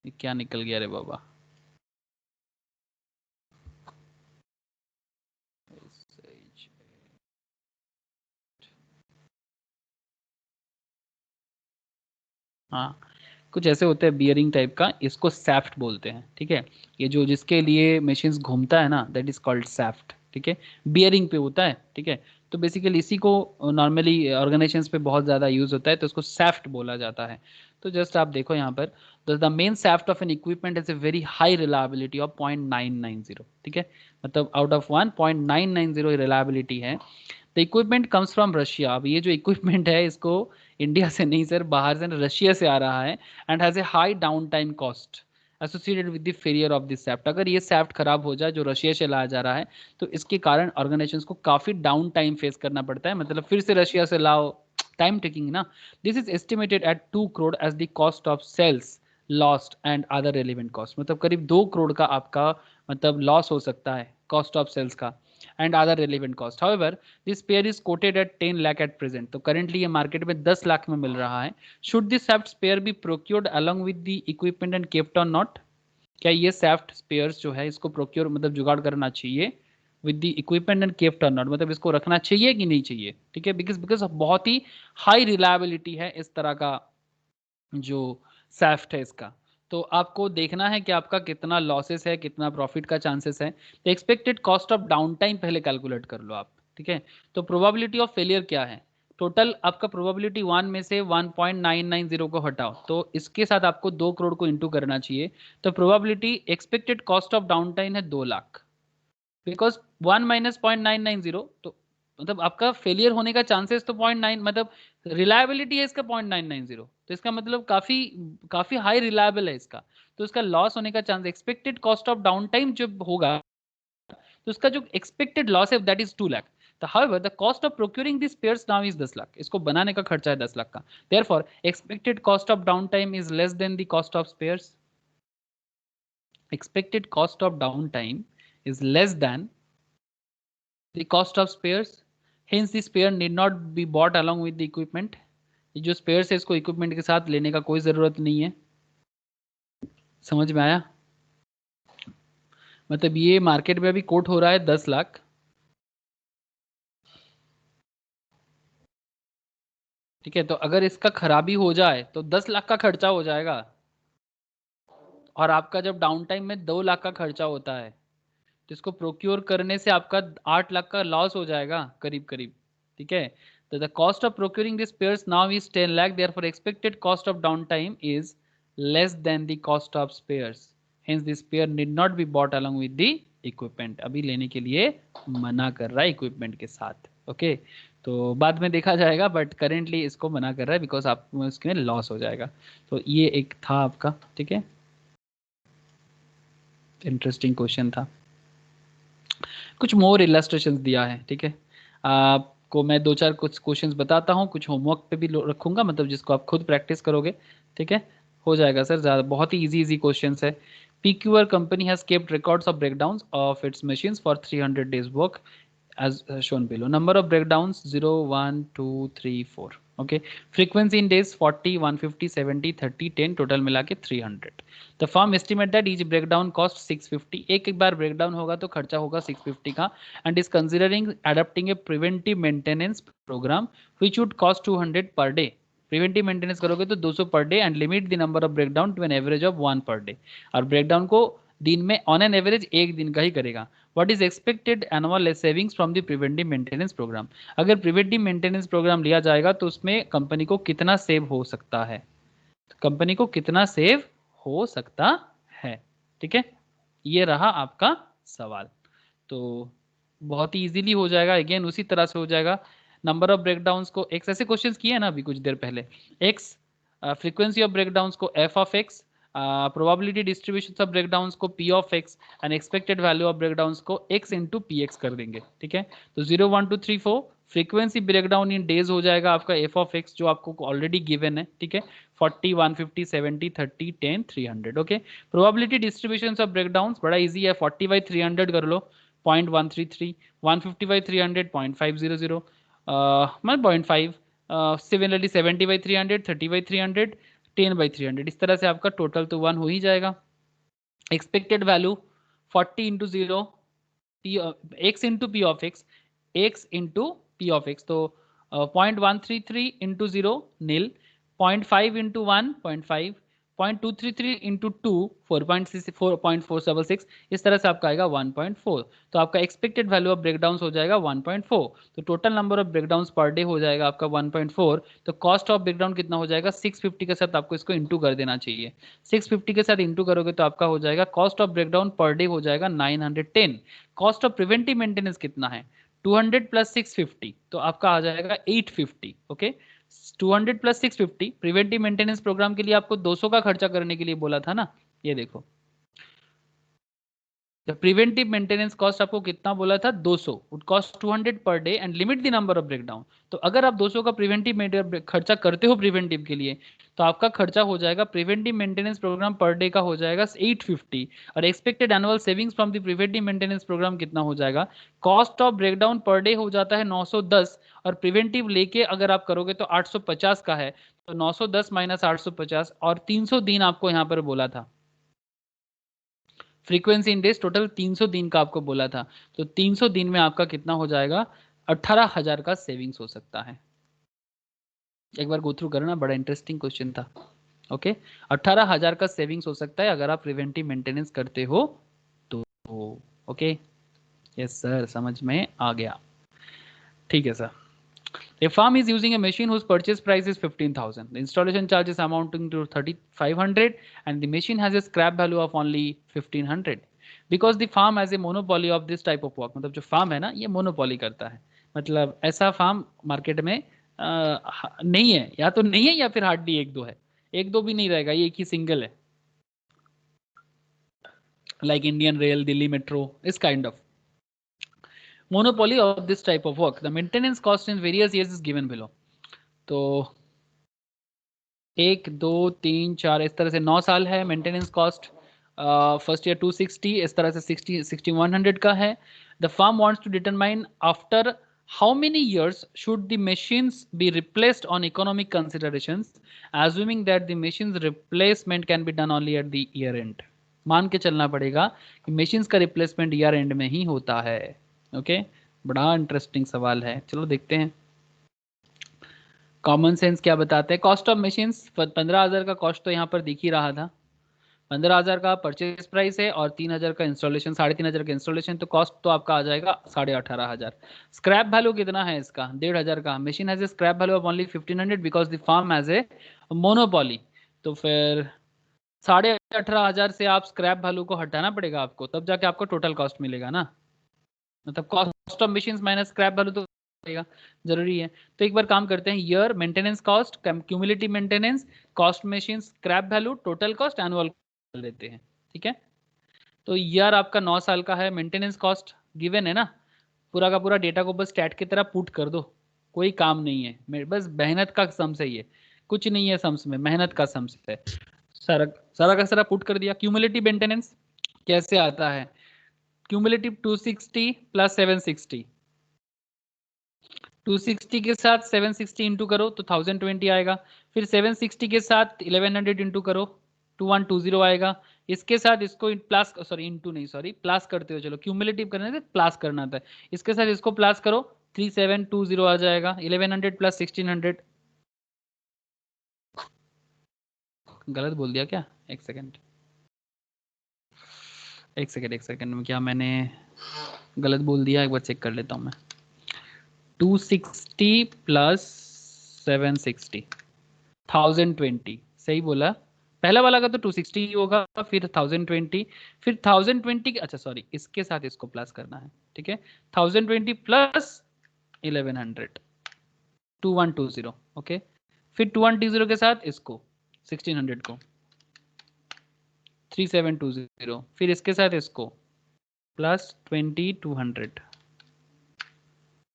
ये क्या निकल गया रे बाबा, हाँ कुछ ऐसे होते हैं बियरिंग टाइप का, इसको सैफ्ट बोलते हैं, ठीक है। ये जो जिसके लिए मशीन्स घूमता है ना, दैट इज कॉल्ड सैफ्ट, ठीक है, बियरिंग पे होता है, ठीक है। तो बेसिकली इसी को नॉर्मली ऑर्गेनाइजेशंस पे बहुत ज़्यादा यूज होता है, तो उसको सैफ्ट बोला जाता है। तो जस्ट आप देखो यहाँ पर, the main shaft of N equipment is a very high reliability of 0.990, ठीक है, मतलब आउट ऑफ 1 0.990 रिलायबिलिटी है। The equipment comes from Russia. अब ये जो इक्विपमेंट है इसको इंडिया से नहीं सर, बाहर से रशिया से आ रहा है, and has a high down time cost associated with the failure of this shaft. अगर ये सैफ्ट खराब हो जाए जो रशिया से लाया जा रहा है, तो इसके कारण ऑर्गेनाइजेशंस को काफी डाउन टाइम फेस करना पड़ता है, मतलब फिर से रशिया से लाओ, टाइम टेकिंग ना। This is estimated at 2 crore as the cost of sales lost and other relevant cost, मतलब करीब 2 करोड़ का आपका मतलब लॉस हो सकता है कॉस्ट ऑफ सेल्स का and other relevant cost. However this pair is quoted at 10 lakh at present, तो करेंटली ये मार्केट में 10 लाख में मिल रहा है। Should this shaft spare be procured along with the equipment and kept on not, क्या ये सैफ्ट स्पेयर्स जो है इसको प्रोक्योर मतलब जुगाड़ करना चाहिए with the equipment and kept on not, मतलब इसको रखना चाहिए कि नहीं चाहिए, ठीक है, बिकॉज बिकॉज बहुत ही हाई रिलायबिलिटी है इस तरह का जो सैफ्ट है इसका। तो आपको देखना है कि आपका कितना लॉसेस है, कितना प्रॉफिट का चांसेस है। तो expected cost of down time पहले कैलकुलेट कर लो आप, ठीक है। तो प्रोबेबिलिटी ऑफ फेलियर क्या है, टोटल आपका प्रोबेबिलिटी 1 में से 1.990 को हटाओ, तो इसके साथ आपको 2 करोड़ को इंटू करना चाहिए। तो probability expected cost of down time है 2 लाख, बिकॉज 1 माइनस 0.990, तो मतलब आपका फेलियर होने का चांसेस तो 0.9, मतलब रिलायबिलिटी है इसका 0.990, तो इसका मतलब काफी काफी हाई रिलायबल है इसका, तो इसका लॉस होने का chance, expected cost of down time जब होगा तो उसका जो एक्सपेक्टेड लॉस है दैट इज 2 लाख। तो however the cost of procuring this pairs now is 10 lakh, इसको बनाने का खर्चा है 10 लाख का। Therefore expected cost of down time is less than the cost of spares, expected cost of downtime is less than the cost of spares, hence the spare need not be bought along with the equipment। ये जो spares है इसको equipment के साथ लेने का कोई ज़रूरत नहीं है, समझ में आया? मतलब ये मार्केट में अभी कोट हो रहा है 10 लाख, ठीक है, तो अगर इसका खराबी हो जाए तो 10 लाख का खर्चा हो जाएगा, और आपका जब डाउन टाइम में 2 लाख का खर्चा होता है, तो इसको प्रोक्योर करने से आपका 8 लाख का लॉस हो जाएगा करीब करीब, ठीक है। तो the cost of procuring this pairs now is 10 lakh, therefore expected cost of down time is less than the cost of spares, hence this pair need not be bought along with the equipment. अभी लेने के लिए मना कर रहा है equipment के साथ, ओके। तो बाद में देखा जाएगा, बट करेंटली इसको मना कर रहा है बिकॉज आप उसके लॉस हो जाएगा। तो ये एक था आपका, ठीक है, इंटरेस्टिंग क्वेश्चन था। कुछ मोर इलस्ट्रेशंस दिया है, ठीक है, आपको मैं 2-4 कुछ क्वेश्चंस बताता हूँ, कुछ होमवर्क पे भी रखूंगा, मतलब जिसको आप खुद प्रैक्टिस करोगे, ठीक है, हो जाएगा सर, ज़्यादा बहुत ही इजी इजी क्वेश्चंस है। PQR company has kept records of breakdowns of its machines for 300 days work as shown below. Number of breakdowns 0, 1, 2, 3, 4. Okay. Frequency in days 40, 150, 70, 30, 10. Total मिला के 300. The firm estimate that each breakdown cost 650. एक बार breakdown होगा तो खर्चा होगा 650 का, and is considering adopting a preventive maintenance program which would cost 200 per day. Preventive maintenance करोगे तो 200 per day and limit the number of breakdown to an average of 1 per day, और breakdown को दिन में ऑन एन एवरेज एक दिन का ही करेगा. What is expected annual savings from the preventive maintenance program. अगर प्रिवेंटिव मेंटेनेंस प्रोग्राम लिया जाएगा तो उसमें कंपनी को कितना सेव हो सकता है, कंपनी को कितना सेव हो सकता है. ठीक है, ये रहा आपका सवाल. तो बहुत ही इजीली हो जाएगा. अगेन उसी तरह से हो जाएगा. नंबर ऑफ ब्रेकडाउन्स को एक्स, ऐसे क्वेश्चंस किए ना अभी कुछ देर पहले. एक्स फ्रीक्वेंसी ऑफ ब्रेकडाउन्स को F of X, probability distribution of breakdowns को P of X, and expected value of breakdowns को एक्स इंटू पी एक्स कर देंगे. ठीक है, तो 0, 1, 2, 3, 4 फ्रीक्वेंसी ब्रेकडाउन इन डेज हो जाएगा आपका एफ ऑफ एक्स, जो आपको ऑलरेडी गिवन है. ठीक है, 40, 150, 70, 30, 10, 300. Okay. Probability distribution of breakdowns बड़ा इजी है. 40/300 कर लो 0.133, 150/300 0.500, मतलब 0.5. सिमिलरली 70/300, 30/300, 10/300. इस तरह से आपका टोटल तो 1 हो ही जाएगा. Expected value 40 into 0 x into P of x, x into P of x, तो 0.133 इंटू 0 नील, 0.5 इंटू 1 0.5, 0.233 इंटू 2 4.476. इस तरह से आपका आएगा 1.4. तो आपका एक्सपेक्टेड वैल्यू ऑफ ब्रेकडाउन हो जाएगा 1.4. तो total number of breakdown per day हो जाएगा आपका 1.4. तो कॉस्ट ऑफ ब्रेकडाउन कितना हो जाएगा, 650 के साथ आपको इसको इंटू कर देना चाहिए. 650 के साथ इंटू करोगे तो आपका हो जाएगा cost of breakdown per day हो जाएगा 910. कॉस्ट ऑफ प्रिवेंटिव मेंटेनेंस कितना है, 200 प्लस 650, तो आपका आ जाएगा 850. Okay, 200 plus 650. Preventive maintenance program के लिए आपको 200 का खर्चा करने के लिए बोला था ना. ये देखो, प्रिवेंटिव मेंटेनेंस कॉस्ट आपको कितना बोला था, 200. Would cost 200 per day and limit the number of breakdown. तो अगर आप 200 का प्रिवेंटिव खर्चा करते हो प्रिवेंटिव के लिए, तो आपका खर्चा हो जाएगा preventive maintenance program per day का हो जाएगा 850. और expected annual savings from the preventive maintenance program कितना हो जाएगा, cost of breakdown per day हो जाता है 910, और प्रिवेंटिव लेके अगर आप करोगे तो 850 का है. तो 910 माइनस 850, और 300 दिन आपको यहाँ पर बोला था. फ्रीक्वेंसी इन डेज टोटल 300 दिन का आपको बोला था. तो 300 दिन में आपका कितना हो जाएगा, 18,000 का सेविंग्स हो सकता है. एक बार गो थ्रू करना, बड़ा इंटरेस्टिंग क्वेश्चन था. ओके, 18,000 का सेविंग्स हो सकता है अगर आप प्रिवेंटिव मेंटेनेंस करते हो तो. ओके, यस सर, समझ में आ गया. ठीक है sir. A firm is using a machine whose purchase price is 15,000. The installation charge is amounting to 3,500 and the machine has a scrap value of only 1,500. Because the firm has a monopoly of this type of work. मतलब जो farm है ना, ये monopoly करता है. मतलब ऐसा farm market में नहीं है, या तो नहीं है या फिर हार्डली एक दो है. एक दो भी नहीं रहेगा, ये एक ही सिंगल है. Like Indian rail, Delhi metro, इस kind of monopoly of this type of work. The maintenance cost in various years is given below. तो 1, 2, 3, 4 इस तरह से 9 साल है मेंटेनेंस कॉस्ट. फर्स्ट ईयर 260, इस तरह से 6100 का है. The firm wants to determine after how many years should the machines be replaced on economic considerations, assuming that the machines replacement can be done only at the year end. मान के चलना पड़ेगा कि machines का replacement year end में ही होता है. Okay, बड़ा इंटरेस्टिंग सवाल है. चलो देखते हैं कॉमन सेंस क्या बताते हैं. कॉस्ट ऑफ मशीन्स 15,000 का कॉस्ट तो यहाँ पर दिख ही रहा था. 15,000 का परचेज प्राइस है और 3,000 का इंस्टॉलेशन, 3,500 का इंस्टॉलेशन, तो कॉस्ट तो आपका आ जाएगा 18,500. स्क्रैप वैल्यू कितना है इसका, 1,500 का. Machine has a scrap value of only 1,500 because the firm has a monopoly. तो फिर 18,500 से आप स्क्रैप वैल्यू को हटाना पड़ेगा आपको, तब जाके आपको टोटल कॉस्ट मिलेगा ना. मतलब cost of machines minus scrap value तो जरूरी है. तो एक बार काम करते हैं, year maintenance cost, cumulative maintenance cost, machine scrap value, total cost, annual देते हैं. ठीक है, तो ईयर आपका 9 साल का है. मेंटेनेंस कॉस्ट गिवन है ना, पूरा का पूरा डेटा को बस स्टैट की तरह पुट कर दो, कोई काम नहीं है, बस मेहनत का सम्स है, ये कुछ नहीं है सम्स में, मेहनत का सम्स है. सारा का सारा पुट कर दिया. क्यूमुलेटिव मेंटेनेंस कैसे आता है, क्यूमुलेटिव 260 प्लस 760, 260 के साथ 760 इंटू करो तो 1020 आएगा। फिर 760 के साथ 1100 इंटू करो 2120 आएगा। इसके साथ इसको प्लस, सॉरी इंटू नहीं, सॉरी प्लस करते हो, चलो क्यूमुलेटिव करने से प्लस करना था। इसके साथ इसको प्लस करो 3720 आ जाएगा। 1100 प्लस 1600, गलत बोल दिया क्या? एक सेकेंड, एक सेकेंड में क्या मैंने गलत बोल दिया, एक बार चेक कर लेता हूँ मैं। 260 प्लस 760 1020, सही बोला। पहला वाला का तो 260 ही होगा, फिर 1020, फिर 1020, अच्छा सॉरी इसके साथ इसको प्लस करना है, ठीक है। 1020 प्लस 1100 2120, ओके। फिर 2120 के साथ इसको 1600 को 3720, फिर इसके साथ इसको प्लस 2200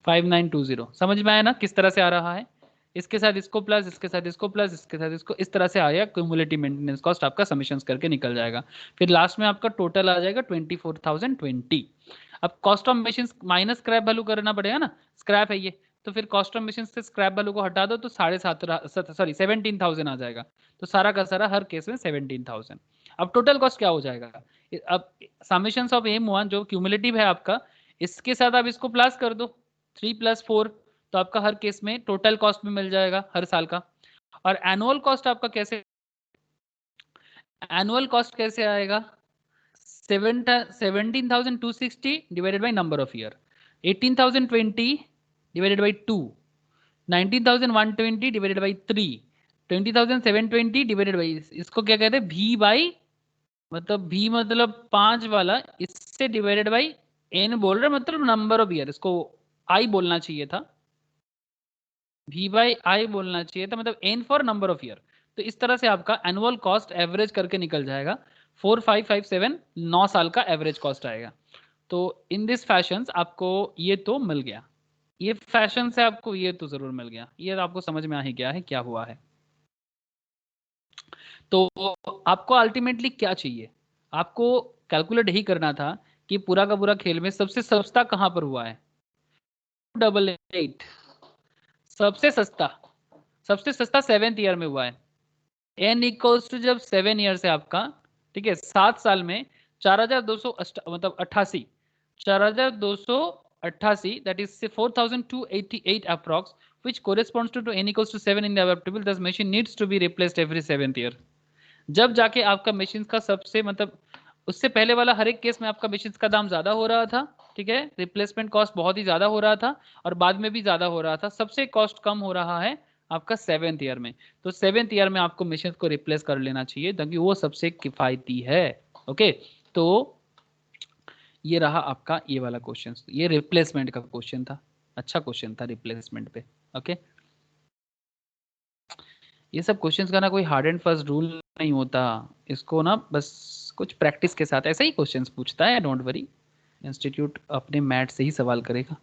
5920। समझ में आया ना किस तरह से आ रहा है? इसके साथ इसको प्लस, इसके साथ इसको प्लस, इसके साथ इसको, इस तरह से आया। क्यूमुलेटिव मेंटेनेंस कॉस्ट आपका समेशंस करके निकल जाएगा। फिर लास्ट में आपका टोटल आ जाएगा 24,020। अब cost of machine minus scrap value करना पड़ेगा ना, स्क्रैप है ये, तो फिर कॉस्ट ऑफ मशीन से स्क्रैप वैल्यू को हटा दो तो 17,000 आ जाएगा। तो सारा का सारा हर केस में 17,000। अब टोटल कॉस्ट क्या हो जाएगा? अब समेशंस ऑफ M1 जो क्यूमुलेटिव है आपका, इसके साथ आप इसको प्लस कर दो 3 + 4, तो आपका हर केस में टोटल कॉस्ट में मिल जाएगा हर साल का। और एनुअल कॉस्ट आपका कैसे, एनुअल कॉस्ट कैसे आएगा? 17,260 divided by number of year, 18,020 divided by 2, 19,120 divided by 3, 20,720 divided by, इसको क्या कहते हैं V बाई, मतलब V मतलब 5 वाला, इससे डिवाइडेड बाई N बोल रहे, मतलब नंबर ऑफ ईयर, इसको I बोलना चाहिए था, V बाई I बोलना चाहिए था, मतलब N for number of year. तो इस तरह से आपका एनुअल कॉस्ट एवरेज करके निकल जाएगा 4557, 9 साल का एवरेज कॉस्ट आएगा। तो इन दिस फैशन आपको ये तो मिल गया, ये फैशन से आपको ये तो जरूर मिल गया, ये आपको समझ में आ ही गया है क्या हुआ है। तो आपको अल्टीमेटली क्या चाहिए? आपको कैलकुलेट ही करना था कि पूरा का पूरा खेल में सबसे सस्ता कहां पर हुआ है। 888 सबसे सस्ता, सबसे सस्ता 7th ईयर में हुआ है। n इक्वल्स टू जब 7 ईयर से आपका, ठीक है, 7 साल में 4,200 मतलब 88, 4,288, that is 4,288 approx, which corresponds to n equals to 7 in the adaptable, thus machine needs to be replaced every 7th year। जब जाके आपका मशीन का सबसे, मतलब उससे पहले वाला हर एक केस में आपका मशीन का दाम ज्यादा हो रहा था, ठीक है, रिप्लेसमेंट कॉस्ट बहुत ही ज्यादा हो रहा था, और बाद में भी ज्यादा हो रहा था, सबसे कॉस्ट कम हो रहा है आपका 7th ईयर में। तो 7th ईयर में आपको मशीन को रिप्लेस कर लेना चाहिए ताकि वो सबसे किफायती है। ओके, तो ये रहा आपका ये वाला क्वेश्चन, ये रिप्लेसमेंट का क्वेश्चन था, अच्छा क्वेश्चन था रिप्लेसमेंट पे। ओके, ये सब क्वेश्चंस का ना कोई हार्ड एंड फास्ट रूल नहीं होता, इसको ना बस कुछ प्रैक्टिस के साथ ऐसा ही क्वेश्चंस पूछता है, डोंट वरी, इंस्टीट्यूट अपने मैथ से ही सवाल करेगा।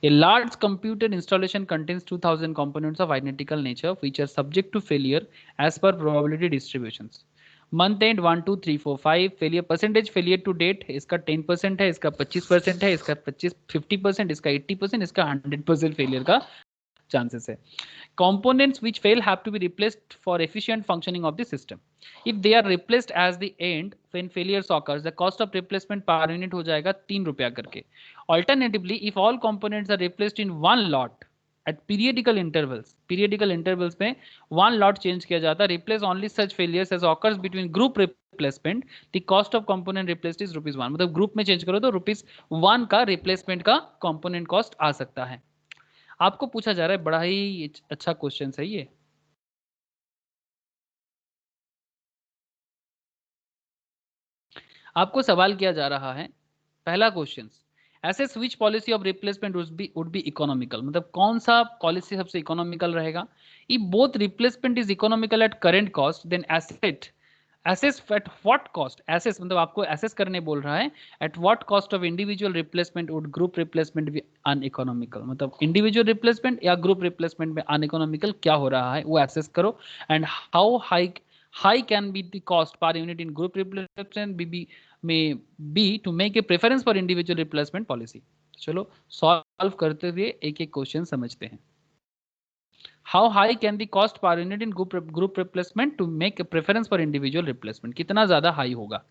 A large computer installation contains 2000 components of identical nature which are subject to failure as per probability distributions. Month and 1 2 3 4 5, failure percentage, failure to date इसका 10% है, इसका 25% है, इसका 50%, इसका 80%, इसका 100% फेलियर का chances है। Components which fail have to be replaced for efficient functioning of the system. If they are replaced as the end when failure occurs, the cost of replacement per unit हो जाएगा 3 रुपया करके। Alternatively, if all components are replaced in one lot at periodical intervals में one lot change किया जाता है, replace only such failures as occurs between group replacement, the cost of component replaced is ₹1। मतलब group में change करो तो ₹1 का replacement का कंपोनेंट कॉस्ट आ सकता है। आपको पूछा जा रहा है, बड़ा ही अच्छा क्वेश्चन है ये। आपको सवाल किया जा रहा है, पहला question, assess which policy of replacement would be economical, मतलब कौन सा पॉलिसी सबसे इकोनॉमिकल रहेगा? If both replacement is economical at current cost, then asset assess at what cost, assess मतलब आपको एसेस करने बोल रहा है, at what cost of individual replacement would group replacement be uneconomical, मतलब इंडिविजुअल रिप्लेसमेंट या ग्रुप रिप्लेसमेंट में uneconomical क्या हो रहा है वो एसेस करो। And how high can be the cost per unit in group replacement may be to make a preference for individual replacement policy। चलो सॉल्व करते हुए एक एक क्वेश्चन समझते हैं। How high can the cost per unit in group replacement to make preference for individual replacement, कितना ज्यादा high होगा।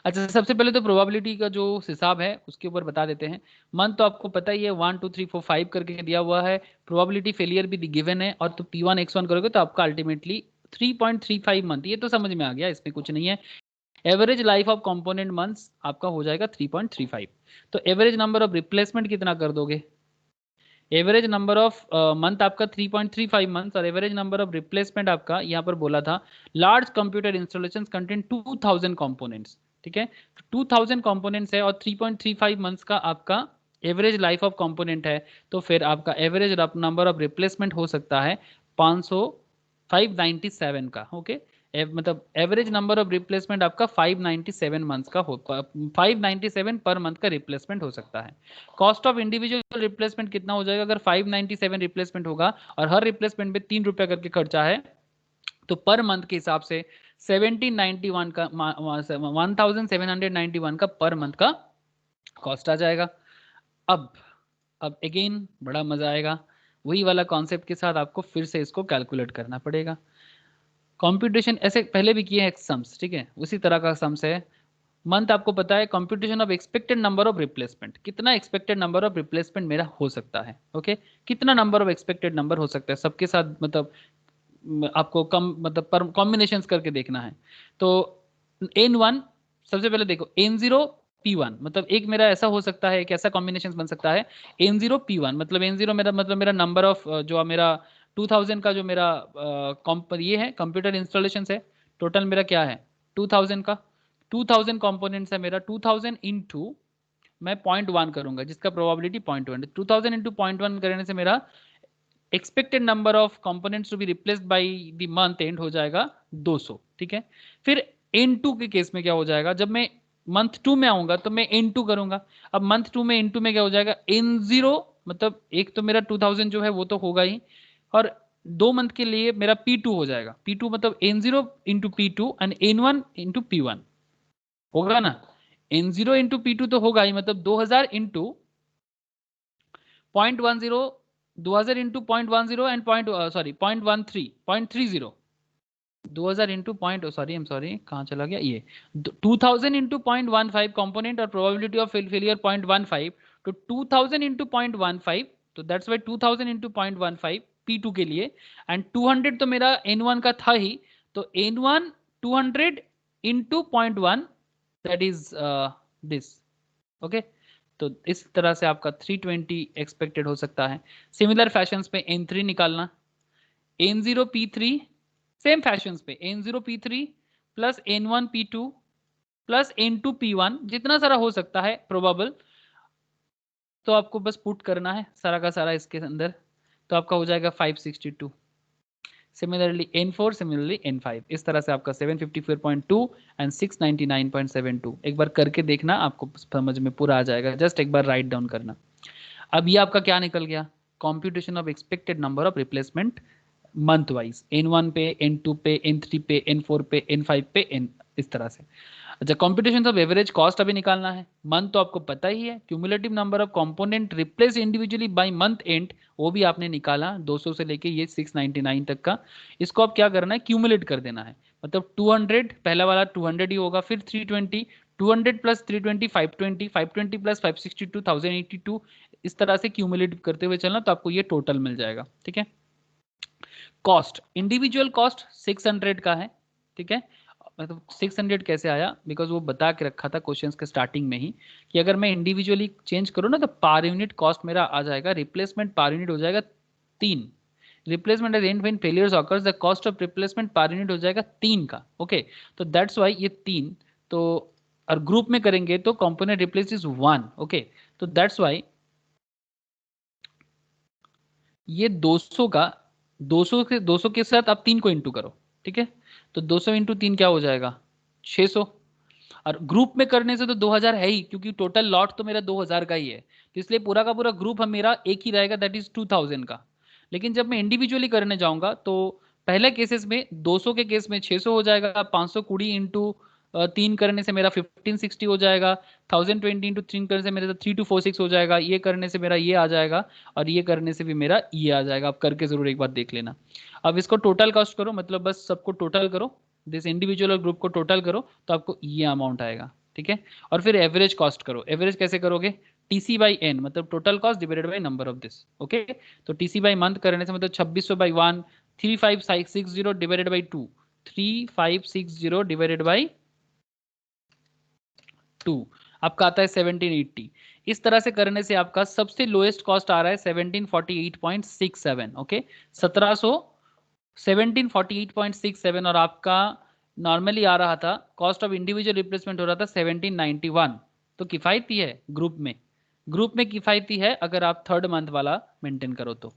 अच्छा, सबसे पहले तो प्रोबेबिलिटी का जो हिसाब है उसके ऊपर बता देते हैं। मंथ तो आपको पता ही है 1 2 3 4 5 करके दिया हुआ है। प्रोबेबिलिटी फेलियर भी गिवन है, और तो P1 X1 करोगे तो आपका अल्टीमेटली 3.35 मंथ, ये तो समझ में आ गया, इसमें कुछ नहीं है। Average life of component months आपका हो जाएगा 3.35। तो एवरेज नंबर ऑफ रिप्लेसमेंट कितना कर दोगे, एवरेज नंबर ऑफ मंथ आपका 3.35 मंथ, और एवरेज नंबर ऑफ रिप्लेसमेंट आपका यहाँ पर बोला था large computer installation content 2000 components, ठीक है। 2000 कंपोनेंट्स है और 3.35 मंथ्स का आपका एवरेज लाइफ ऑफ कंपोनेंट है, तो फिर आपका एवरेज नंबर ऑफ रिप्लेसमेंट हो सकता है 597 का, ओके। मतलब एवरेज नंबर ऑफ रिप्लेसमेंट आपका 597 मंथ्स का हो, 597 पर मंथ का रिप्लेसमेंट हो सकता है। कॉस्ट ऑफ इंडिविजुअल रिप्लेसमेंट कितना हो जाएगा, अगर 597 रिप्लेसमेंट होगा और हर रिप्लेसमेंट पे 3 रुपया करके खर्चा है, तो पर मंथ के हिसाब से 1791 का 1791 का पर मंथ का कॉस्ट आ जाएगा। अब अगेन बड़ा मजा आएगा, वही वाला कॉन्सेप्ट के साथ आपको फिर से इसको कैलकुलेट करना पड़ेगा। कंप्यूटेशन ऐसे पहले भी किए हैं सम्स, ठीक है, उसी तरह का सम्स है। मंथ आपको पता है, computation of expected number of replacement, कितना एक्सपेक्टेड नंबर ऑफ रिप्लेसमेंट मेरा हो सकता है, ओके। कितना नंबर ऑफ एक्सपेक्टेड नंबर हो सकता है सबके साथ, मतलब आपको कम मतलब पर कॉम्बिनेशंस करके देखना है। तो N1 सबसे पहले देखो, N0 P1 मतलब एक मेरा ऐसा हो सकता है, एक ऐसा कॉम्बिनेशन बन सकता है N0 P1, मतलब N0 मेरा मतलब मेरा नंबर ऑफ जो मेरा 2000 का जो मेरा ये है कंप्यूटर इंस्टॉलेशन है, टोटल मेरा क्या है 2000 का, 2000 कंपोनेंट्स है मेरा, 2000 इंटू मैं 0.1 करूंगा जिसका प्रोबेबिलिटी 0.1, 2000 इंटू 0.1 करने से मेरा expected number of components to be replaced by the month end हो जाएगा 200, ठीक है। फिर N2 के केस में क्या हो जाएगा, जब मैं मंथ 2 में आऊंगा तो मैं N2 करूंगा। अब मंथ 2 में N2 में क्या हो जाएगा, N0 मतलब एक तो मेरा 2000 जो है वो तो होगा ही, और 2 मंथ के लिए मेरा P2 हो जाएगा, P2 मतलब N0 into P2 and N1 into P1 होगा ना। N0 इंटू P2 तो होगा ही, मतलब 2000 into 0.10, 2000 into 0.10 and point sorry 0.13 2000 into point sorry I am sorry कहाँ चला गया ये 2000 इंटू 0.15 कंपोनेंट और प्रोबेबिलिटी ऑफ फेलियर 0.15, तो 2000 इंटू 0.15, तो दैट्स वाई 2000 इंटू 0.15 P2 के लिए, एंड 200 तो मेरा N1 का था ही, तो N1 200 into 0.1 that is this, okay. तो इस तरह से आपका 320 एक्सपेक्टेड हो सकता है। सिमिलर फैशंस पे N3 निकालना, N0 P3 सेम फैशंस पे N0 P3 plus N1 P2 plus N2 P1 जितना सारा हो सकता है प्रोबेबल, तो आपको बस पुट करना है सारा का सारा इसके अंदर, तो आपका हो जाएगा 562। सिमिलरली N4, सिमिलरली N5, इस तरह से आपका 754.2 एंड 699.72 एक बार करके देखना, आपको समझ में पूरा आ जाएगा, जस्ट एक बार राइट डाउन करना। अब ये आपका क्या निकल गया, computation of expected number of replacement month wise, N1 पे, N2 पे, N3 पे, N4 पे, N5 पे, इस तरह से। अच्छा, कंप्यूटेशन ऑफ एवरेज कॉस्ट अभी निकालना है। मंथ तो आपको पता ही है, cumulative number of component replace individually by month and, वो भी आपने निकाला 200 से लेके ये 699 तक का। इसको आप क्या करना है, क्यूमुलेट कर देना है, मतलब 200 पहला वाला 200 ही होगा, फिर 320, 200 प्लस 320 520, 520 प्लस 562 1082, इस तरह से क्यूमुलेट करते हुए चलना, तो आपको ये टोटल मिल जाएगा, ठीक है। कॉस्ट, इंडिविजुअल कॉस्ट 600 का है, ठीक है। मतलब 600 कैसे आया, बिकॉज वो बता के रखा था क्वेश्चंस के स्टार्टिंग में ही कि अगर मैं इंडिविजुअली चेंज करूँ ना तो पर यूनिट कॉस्ट मेरा आ जाएगा, रिप्लेसमेंट पर यूनिट हो जाएगा 3, replacement at end when failures occurs the cost of replacement per unit हो जाएगा 3 का, ओके। तो दैट्स वाई ये 3, तो और ग्रुप में करेंगे तो कंपोनेंट रिप्लेस इज 1, ओके। तो दैट्स वाई ये 200 के साथ आप 3 को इंटू करो, ठीक है। तो 200 इंटू 3 क्या हो जाएगा 600, और ग्रुप में करने से तो 2000 है ही, क्योंकि टोटल लॉट तो मेरा 2000 का ही है, तो इसलिए पूरा का पूरा ग्रुप हम मेरा एक ही रहेगा, दैट इज 2000 का। लेकिन जब मैं इंडिविजुअली करने जाऊंगा तो पहले केसेस में 200 के केस में 600 हो जाएगा, 520 इंटू 3 करने से मेरा 1560 हो जाएगा, 1020 इंटू 3 करने से मेरा 3246 हो जाएगा, ये करने से मेरा ये आ जाएगा, और ये करने से भी मेरा ये आ जाएगा। आप करके जरूर एक बार देख लेना। अब इसको टोटल कॉस्ट करो, मतलब बस सबको टोटल करो, दिस इंडिविजुअल और ग्रुप को टोटल करो, तो आपको ये अमाउंट आएगा। ठीक है, और फिर एवरेज कॉस्ट करो। एवरेज कैसे करोगे? टीसी बाई एन, मतलब total cost divided by number of this. Okay, तो टीसी बाई मंथ करने से मतलब 2600 by 1, 3560 divided by 2, 3560 divided by 2 आपका आता है 1780। इस तरह से करने से आपका सबसे लोएस्ट कॉस्ट आ रहा है 1748.67। ओके, 1700 1748.67, और आपका नॉर्मली आ रहा था कॉस्ट ऑफ इंडिविजुअल रिप्लेसमेंट हो रहा था 1791। तो किफायती है ग्रुप में, ग्रुप में किफायती है अगर आप थर्ड मंथ वाला मेंटेन करो तो।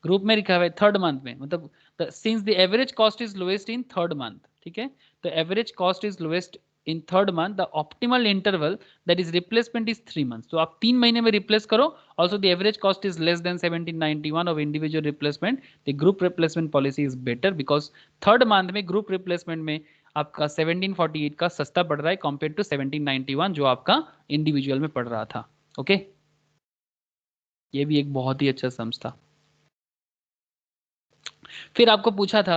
ग्रुप में लिखा हुआ है थर्ड मंथ में, मतलब since the average cost is lowest in third month. ठीक है, तो average cost is lowest in third month, the optimal interval that is replacement is 3 months. तो आप 3 महीने में रिप्लेस करो, also the average cost is less then 1791 of individual replacement. The group replacement policy is better because third month में group replacement में आपका 1748 का सस्ता पड़ रहा है कंपेयर टू 1791 जो आपका इंडिविजुअल में पड़ रहा था। ओके, ये भी एक बहुत ही अच्छा सम्स था। फिर आपको पूछा था,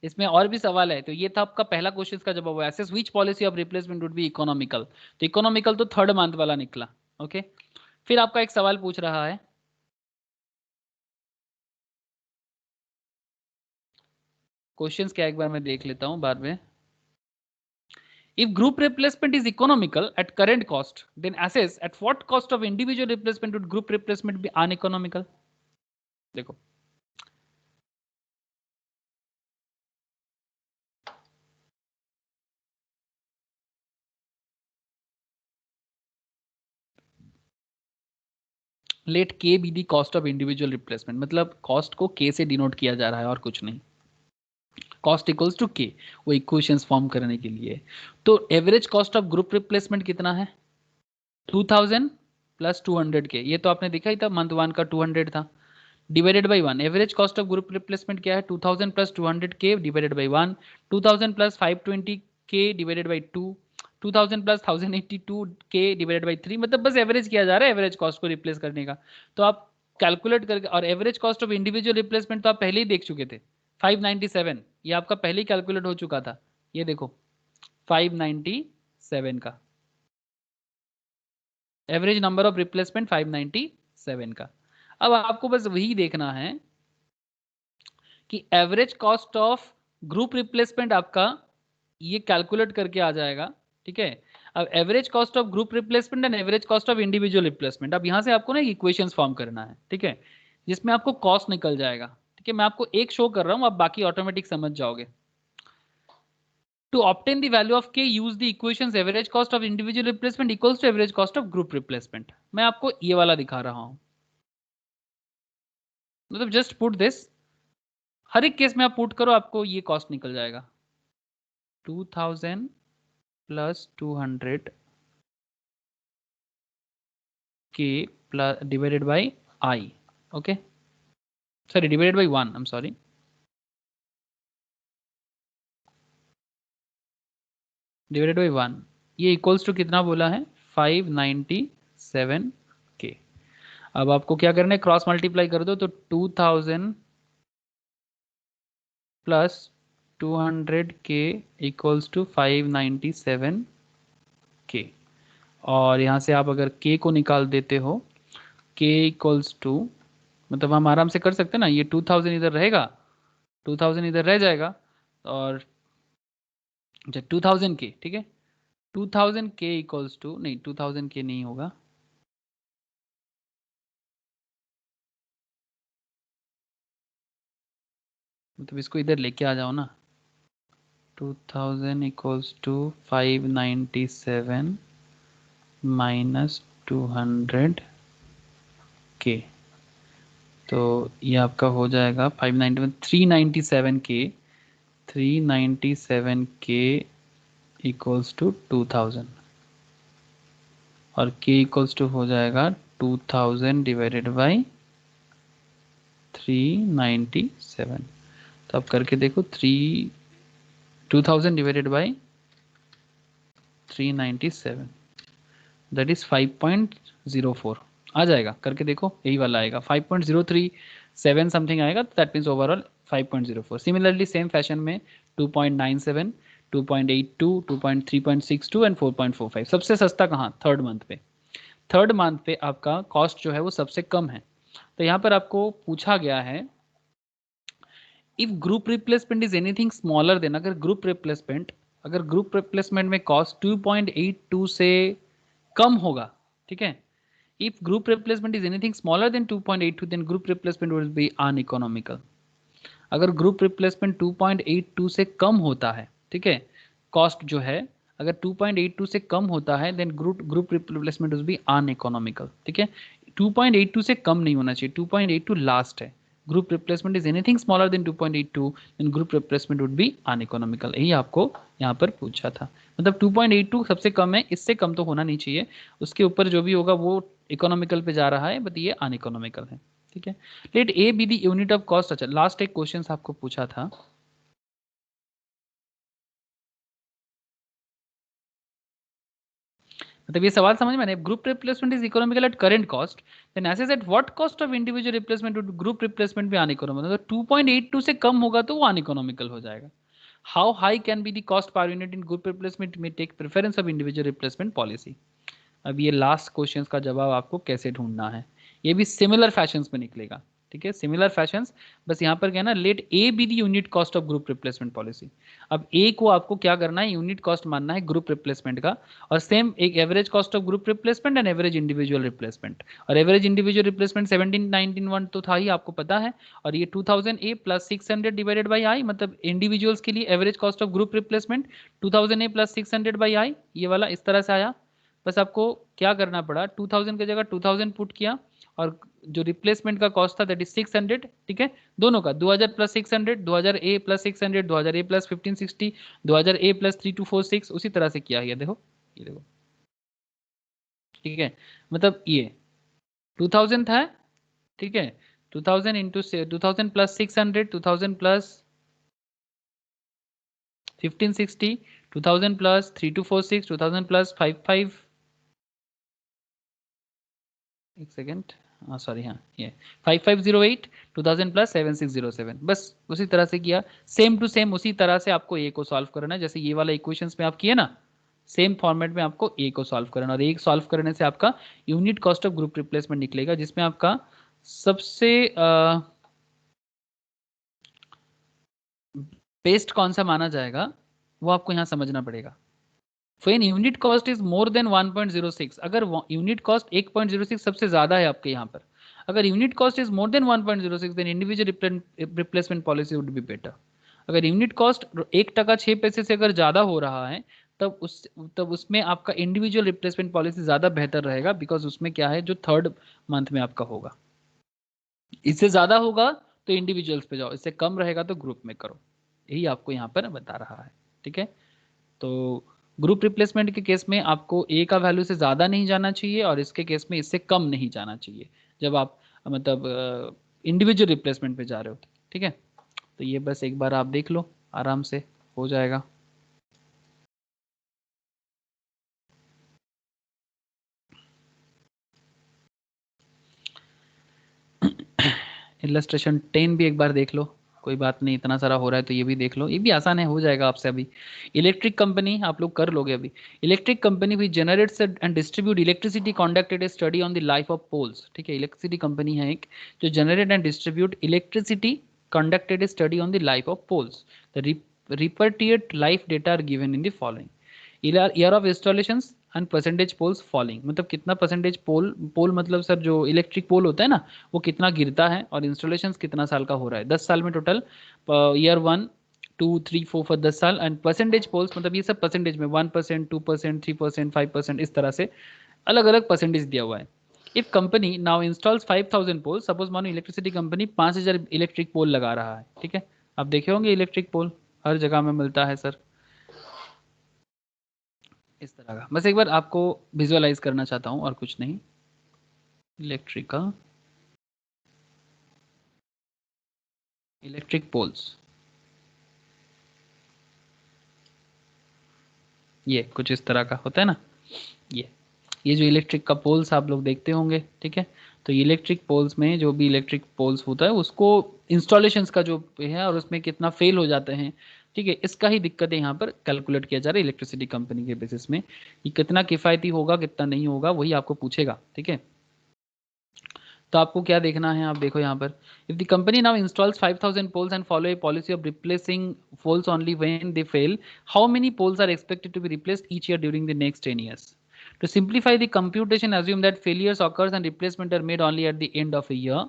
इसमें और भी सवाल है, तो ये था आपका पहला क्वेश्चन का जवाब, assess which policy of replacement would be economical. तो इकोनॉमिकल तो थर्ड मंथ वाला निकला। ओके, फिर आपका एक सवाल पूछ रहा है, क्वेश्चंस क्या एक बार मैं देख लेता हूं बाद में। If group replacement is economical at current cost, then assess at what cost of individual replacement would group replacement be uneconomical। देखो, लेट के be the cost of individual replacement, मतलब कॉस्ट को के से डिनोट किया जा रहा है और कुछ नहीं। कॉस्ट इक्वल्स टू के, वो इक्वेशंस फॉर्म करने के लिए। तो average cost of group replacement कितना है? 2000 प्लस 200 के, ये तो आपने देखा ही था, मंथ 1 का 200 था, divided by 1। Average cost of group replacement क्या है? 2000 प्लस 200 के डिवाइडेड बाई 1, 2000 प्लस 520 के डिवाइडेड बाई 2, 2000 प्लस 1082 के डिवाइडेड बाई 3, मतलब बस एवरेज किया जा रहा है एवरेज कॉस्ट को रिप्लेस करने का। तो आप कैलकुलेट करके, और average cost of individual replacement तो आप पहले ही देख चुके थे 597, ये आपका पहले ही कैलकुलेट हो चुका था। ये देखो 597 का एवरेज नंबर ऑफ रिप्लेसमेंट 597 का। अब आपको बस वही देखना है कि average cost of group replacement आपका ये कैलकुलेट करके आ जाएगा। ठीक है, अब average cost of group replacement and average cost of individual replacement, अब यहां से आपको ना इक्वेशंस फॉर्म करना है। ठीक है, जिसमें आपको कॉस्ट निकल जाएगा। ठीक है, मैं आपको एक शो कर रहा हूं, आप बाकी ऑटोमेटिक समझ जाओगे। To obtain the value of k, use the equations average cost of individual replacement equals to average cost of group replacement। मैं आपको ये वाला दिखा रहा हूं, मतलब जस्ट पुट दिस, हर एक केस में आप पुट करो, आपको ये कॉस्ट निकल जाएगा 2000 प्लस 200 के plus divided by I. Okay, sorry divided by 1, I am sorry, divided by 1, ये इक्वल्स टू कितना बोला है? 597 के। अब आपको क्या करना है, क्रॉस मल्टीप्लाई कर दो, तो 2000 प्लस 200 के इक्वल्स टू 597 के, और यहाँ से आप अगर के को निकाल देते हो, के इक्वल्स टू, मतलब हम आराम से कर सकते हैं ना, ये 2000 इधर रहेगा, 2000 इधर रह जाएगा, और अच्छा 2000 के, ठीक है, 2000 के इक्वल्स टू, नहीं 2000 के नहीं होगा, मतलब इसको इधर लेके आ जाओ ना, 2000 इक्वल्स टू 597 माइनस 200 के, तो ये आपका हो जाएगा 591 397 के, 397 के इक्वल्स टू 2000, और k इक्वल्स टू हो जाएगा 2000 डिवाइडेड बाई 397। तो आप करके देखो, 2000 डिवाइडेड बाई 397, दैट इज 5.04 आ जाएगा, करके देखो यही वाला आएगा 5.037 समथिंग आएगा, that means overall 5.04। Similarly same fashion में 2.97, 2.82, 3.62 एंड 4.45। सबसे सस्ता कहाँ? थर्ड मंथ पे। थर्ड मंथ पे आपका कॉस्ट जो है वो सबसे कम है। तो यहाँ पर आपको पूछा गया है if group replacement is anything smaller than, अगर ग्रुप रिप्लेसमेंट में कॉस्ट 2.82 से कम होगा, ठीक है, if group replacement is anything smaller than 2.82 then group replacement will be uneconomical. अगर ग्रुप रिप्लेसमेंट 2.82 से कम होता है, ठीक है, कॉस्ट जो है अगर 2.82 से कम होता है then group replacement will be uneconomical, ठीक है। 2.82 से कम नहीं होना चाहिए, 2.82 लास्ट है। Group replacement is anything smaller than 2.82 then group replacement would be uneconomical. यही आपको यहाँ पर पूछा था, मतलब 2.82 सबसे कम है, इससे कम तो होना नहीं चाहिए, उसके ऊपर जो भी होगा वो इकोनॉमिकल पे जा रहा है, बट ये अनइकोनॉमिकल है, ठीक है। Let A be the unit of cost. अच्छा, लास्ट एक क्वेश्चन आपको पूछा था, मतलब ये सवाल समझ में नहीं, group replacement is economical at current cost then assess at what cost of individual replacement would group replacement भी अनइकोनॉमिकल। मतलब 2.82 से कम होगा तो वो अनइकोनॉमिकल हो जाएगा। How high can be the cost per unit in group replacement में take preference of individual replacement policy. अब ये लास्ट क्वेश्चन का जवाब आपको कैसे ढूंढना है, ये भी सिमिलर फैशंस में निकलेगा, ठीक है, सिमिलर फैशंस। बस यहाँ पर क्या है ना, let A be the unit cost of group replacement policy. अब ए को आपको क्या करना है, यूनिट कॉस्ट मानना है ग्रुप रिप्लेसमेंट का, और सेम एक average cost of group replacement and average individual replacement. और एवरेज इंडिविजुअल रिप्लेसमेंट 1791 तो था ही, आपको पता है, और ये 2000 ए प्लस 600 डिवाइडेड बाई आई, मतलब इंडिविजुअल्स के लिए average cost of group replacement 2000 A plus 600 by I, ये वाला इस तरह से आया। बस आपको क्या करना पड़ा, 2000 की जगह 2000 पुट किया, और जो रिप्लेसमेंट का कॉस्ट था दैट इज 600, ठीक है, दोनों का 2000 प्लस 600, 2000 ए प्लस 600, 2000 ए प्लस 1560, 2000 ए प्लस 3246, उसी तरह से किया, ये देखो, ठीक है, मतलब ये 2000 था, ठीक है, 2000 into 2000 plus 600, 2000 plus 1560, 2000 plus 3246, 2000 plus 55, एक सेकेंड, हाँ सॉरी, हाँ ये 5508, 2000 प्लस 7607, बस उसी तरह से किया, सेम टू सेम उसी तरह से आपको ए को सॉल्व करना है, जैसे ये वाला इक्वेशंस में आप किए ना, सेम फॉर्मेट में आपको ए को सॉल्व करना, और ए सॉल्व करने से आपका unit cost of group replacement निकलेगा, जिसमें आपका सबसे बेस्ट कौन सा माना जाएगा वो आपको यहाँ समझना पड़ेगा। when unit cost is more than 1.06, अगर यूनिट कॉस्ट 1.06 सबसे ज्यादा है आपके यहाँ पर, अगर unit cost is more than 1.06 then individual replacement policy would be better. अगर यूनिट कॉस्ट 1 टका 6 पैसे से अगर ज्यादा हो रहा है तब उसमें आपका इंडिविजुअल रिप्लेसमेंट पॉलिसी ज्यादा बेहतर रहेगा, बिकॉज उसमें क्या है, जो थर्ड मंथ में आपका होगा, इससे ज्यादा होगा तो इंडिविजुअल्स पे जाओ, इससे कम रहेगा तो ग्रुप में करो, यही आपको यहाँ पर बता रहा है, ठीक है। तो ग्रुप रिप्लेसमेंट के केस में आपको ए का वैल्यू से ज़्यादा नहीं जाना चाहिए, और इसके केस में इससे कम नहीं जाना चाहिए, जब आप मतलब इंडिविजुअल रिप्लेसमेंट पे जा रहे हो, ठीक है। तो ये बस एक बार आप देख लो, आराम से हो जाएगा। इलस्ट्रेशन 10 भी एक बार देख लो, कोई बात नहीं, इतना सारा हो रहा है तो ये भी देख लो, ये भी आसान है, हो जाएगा आपसे अभी। इलेक्ट्रिक कंपनी आप लोग कर लोगे अभी। इलेक्ट्रिक कंपनी भी generates and distribute electricity conducted a study on the life of poles, ठीक है, इलेक्ट्रिसिटी कंपनी है एक जो generate and distribute electricity conducted a study on the life of poles. The repatriate life data are given in the following year of installation and percentage poles falling, मतलब कितना percentage पोल मतलब sir जो electric pole होता है ना वो कितना गिरता है, और इंस्टॉलेशन कितना साल का हो रहा है, 10 साल में टोटल, ईयर 1 2 3 4 10 साल, एंड परसेंटेज पोल्स मतलब ये सब परसेंटेज में 1%, 2%, 3%, 5%, इस तरह से अलग अलग परसेंटेज दिया हुआ है। If company now installs 5000 pole, suppose मानो इलेक्ट्रिसिटी कंपनी 5000 इलेक्ट्रिक पोल लगा रहा है, ठीक है, आप देखे होंगे इलेक्ट्रिक पोल हर जगह में मिलता है सर, इस तरह का, बस एक बार आपको विजुअलाइज करना चाहता हूँ और कुछ नहीं। इलेक्ट्रिकल इलेक्ट्रिक पोल्स, ये कुछ इस तरह का होता है ना। ये जो इलेक्ट्रिक का पोल्स आप लोग देखते होंगे, ठीक है। तो इलेक्ट्रिक पोल्स में जो भी इलेक्ट्रिक पोल्स होता है उसको इंस्टॉलेशंस का जो है और उसमें कितना फेल हो जाते हैं, ठीक है, इसका ही दिक्कत है यहाँ पर कैलकुलेट किया जा रहा है इलेक्ट्रिसिटी कंपनी के बेसिस में। ये कितना किफ़ायती होगा कितना नहीं होगा वही आपको पूछेगा, ठीक है। तो आपको क्या देखना है, आप देखो यहाँ पर, if the company now installs 5000 poles and follow a policy of replacing poles only when they fail, how many poles are expected to be replaced each year during the next 10 years? To simplify the computation, assume that failures occurs and replacement are made only at the end of a year.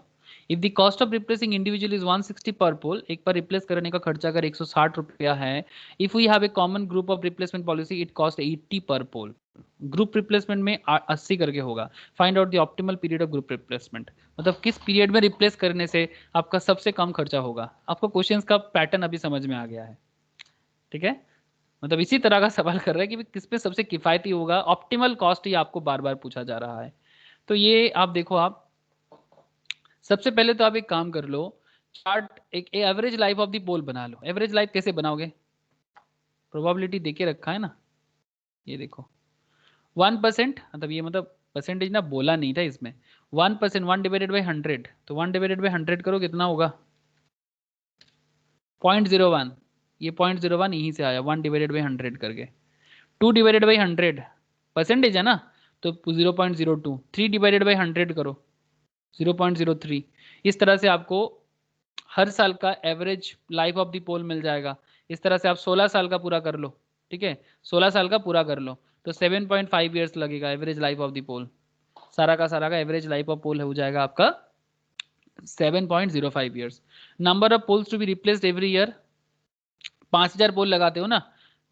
If the cost of replacing individual is 160 per pole, एक पर replace करने का खर्चा अगर 160 रुपया है, if we have a common group of replacement policy, it cost 80 per pole. Group replacement में 80 करके होगा। Find out the optimal period of group replacement, मतलब किस पीरियड में रिप्लेस करने से आपका सबसे कम खर्चा होगा। आपको क्वेश्चंस का पैटर्न अभी समझ में आ गया है, ठीक है। मतलब इसी तरह का सवाल कर रहा है कि किस पे सबसे किफायती होगा, ऑप्टिमल कॉस्ट ही आपको बार बार पूछा जा रहा है। तो ये आप देखो, आप सबसे पहले तो आप एक काम कर लो, चार्ट एक एवरेज लाइफ ऑफ द पोल बना लो। एवरेज लाइफ कैसे बनाओगे, प्रोबेबिलिटी देके रखा है ना, ये देखो 1%, मतलब ये मतलब परसेंटेज ना बोला नहीं था इसमें, 1%, 1/100, तो 1/100 करो कितना होगा 0.01, ये 0.01 यहीं से आया 1/100 करके। 2/100 परसेंटेज है ना, तो 0.02, 3/100 करो 0.03। इस तरह से आपको हर साल का एवरेज लाइफ ऑफ द पोल मिल जाएगा। इस तरह से आप 16 साल का पूरा कर लो, ठीक है, 16 साल का पूरा कर लो तो 7.5 ईयर्स लगेगा एवरेज लाइफ ऑफ द पोल। सारा का सारा का एवरेज लाइफ ऑफ पोल हो जाएगा आपका 7.05 years. Number of poles to be replaced every year, 5000 pole लगाते हो ना,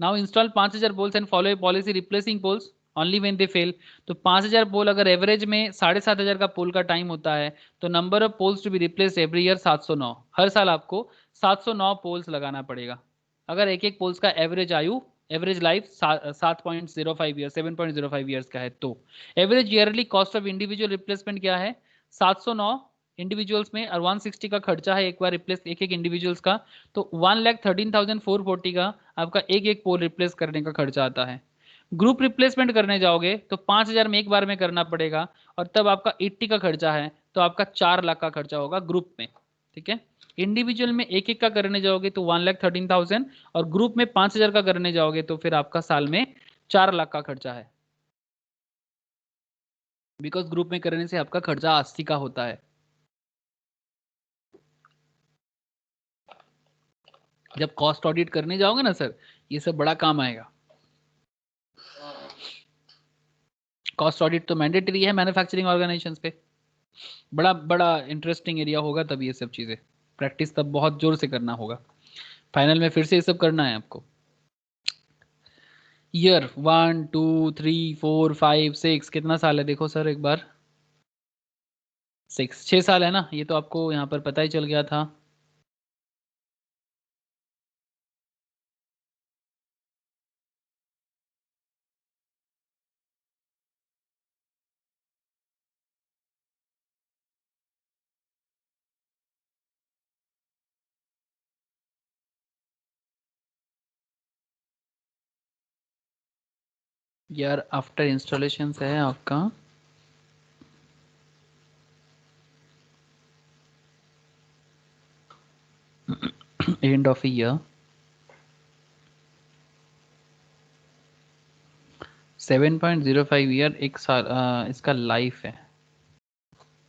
now install 5000 poles and follow a policy replacing poles only when they fail. तो 5000 पोल अगर एवरेज में 7500 का पोल का टाइम होता है, तो number of poles to be replaced every year 709। हर साल आपको 709 पोल्स लगाना पड़ेगा। अगर एक एक पोल्स का एवरेज आयु, एवरेज लाइफ 7.05 ईयर, 7.05 ईयर्स का है, तो average yearly cost of individual replacement क्या है 709 इंडिविजुअल्स में, और 160 का खर्चा है एक बार रिप्लेस एक एक इंडिविजुअल्स का, तो 1,13,440 का आपका एक एक पोल रिप्लेस करने का खर्चा आता है। ग्रुप रिप्लेसमेंट करने जाओगे तो 5,000 में एक बार में करना पड़ेगा, और तब आपका 80 का खर्चा है, तो आपका 4 लाख का खर्चा होगा ग्रुप में, ठीक है। इंडिविजुअल में एक एक का करने जाओगे तो 1,13,000, और ग्रुप में 5,000 का करने जाओगे तो फिर आपका साल में 4 लाख का खर्चा है, बिकॉज ग्रुप में करने से आपका खर्चा 80 का होता है। जब कॉस्ट ऑडिट करने जाओगे ना सर, ये सब बड़ा काम आएगा। कॉस्ट ऑडिट तो मैंडेटरी है मैन्युफैक्चरिंग ऑर्गेनाइजेशंस पे, बड़ा बड़ा इंटरेस्टिंग एरिया होगा, तब ये सब चीज़ें प्रैक्टिस तब बहुत जोर से करना होगा। फाइनल में फिर से ये सब करना है आपको। ईयर 1 2 3 4 5 6 कितना साल है देखो सर एक बार, 6 साल है ना, ये तो आपको यहाँ पर पता ही चल गया था। यार आफ्टर इंस्टॉलेशन है आपका एंड ऑफ ईयर 7.05 ईयर, एक साल इसका लाइफ है,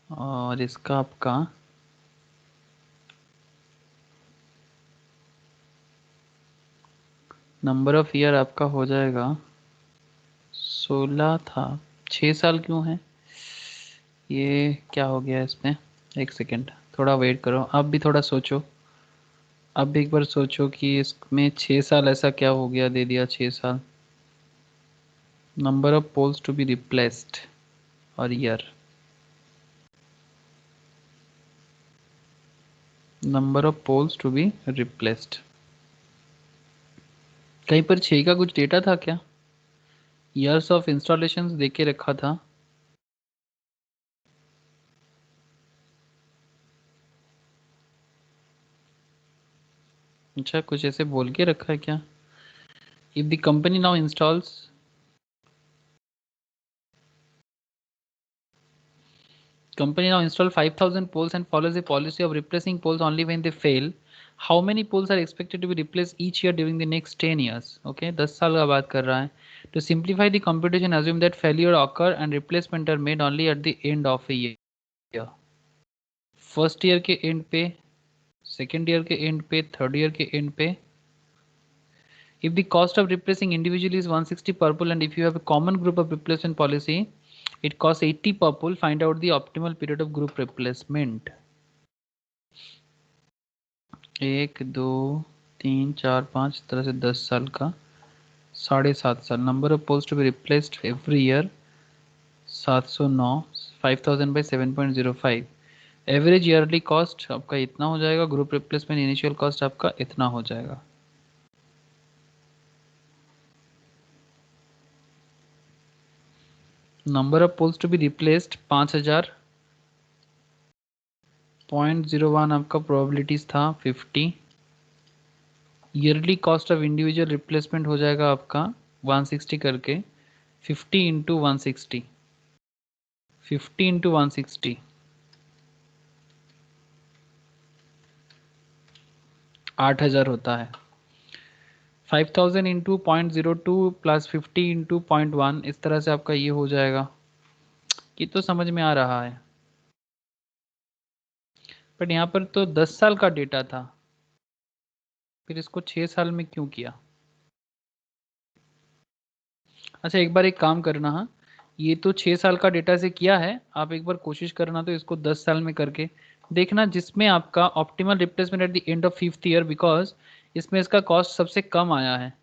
और इसका आपका नंबर ऑफ ईयर आपका हो जाएगा 16 था, 6 साल क्यों है, ये क्या हो गया इसमें, एक सेकेंड थोड़ा वेट करो, आप भी थोड़ा सोचो, अब एक बार सोचो कि इसमें 6 साल ऐसा क्या हो गया दे दिया 6 साल। Number of poles to be replaced और year, number of poles to be replaced, कहीं पर 6 का कुछ डेटा था क्या, ईयर्स ऑफ इंस्टॉलेशंस देख के रखा था। अच्छा कुछ ऐसे बोल के रखा है क्या, If the company now installs Company now install 5,000 poles and follows a policy of replacing poles only when they fail. How many poles are expected to be replaced each year during the next 10 years? Okay, 10 साल का बात कर रहा है. To simplify the computation, assume that failure occur and replacement are made only at the end of a year. First year के end पे, second year के end पे, third year के end पे. If the cost of replacing individually is 160 per pole and if you have a common group of replacement policy, it costs 80 per pole. Find out the optimal period of group replacement. 1 2 3 4 5 तरह से 10 साल का 7.5 साल. Number of poles to be replaced every year 709. 5000 by 7.05. Average yearly cost आपका इतना हो जाएगा. Group replacement initial cost आपका इतना हो जाएगा. Number of poles to be replaced 5000. 0.01 आपका प्रोबेबिलिटीज था 50. Yearly cost of individual replacement हो जाएगा आपका 160 करके 50 इंटू 160. 50 इंटू 160 8,000 होता है. 5,000 इंटू 0.02 प्लस 50 इंटू 0.1 इस तरह से आपका ये हो जाएगा. ये तो समझ में आ रहा है, बट यहाँ पर तो 10 साल का डेटा था, फिर इसको 6 साल में क्यों किया? अच्छा, एक बार एक काम करना. हाँ, ये तो 6 साल का डेटा से किया है. आप एक बार कोशिश करना तो इसको 10 साल में करके देखना, जिसमें आपका optimal replacement at the end of 5th year, because इसमें इसका कॉस्ट सबसे कम आया है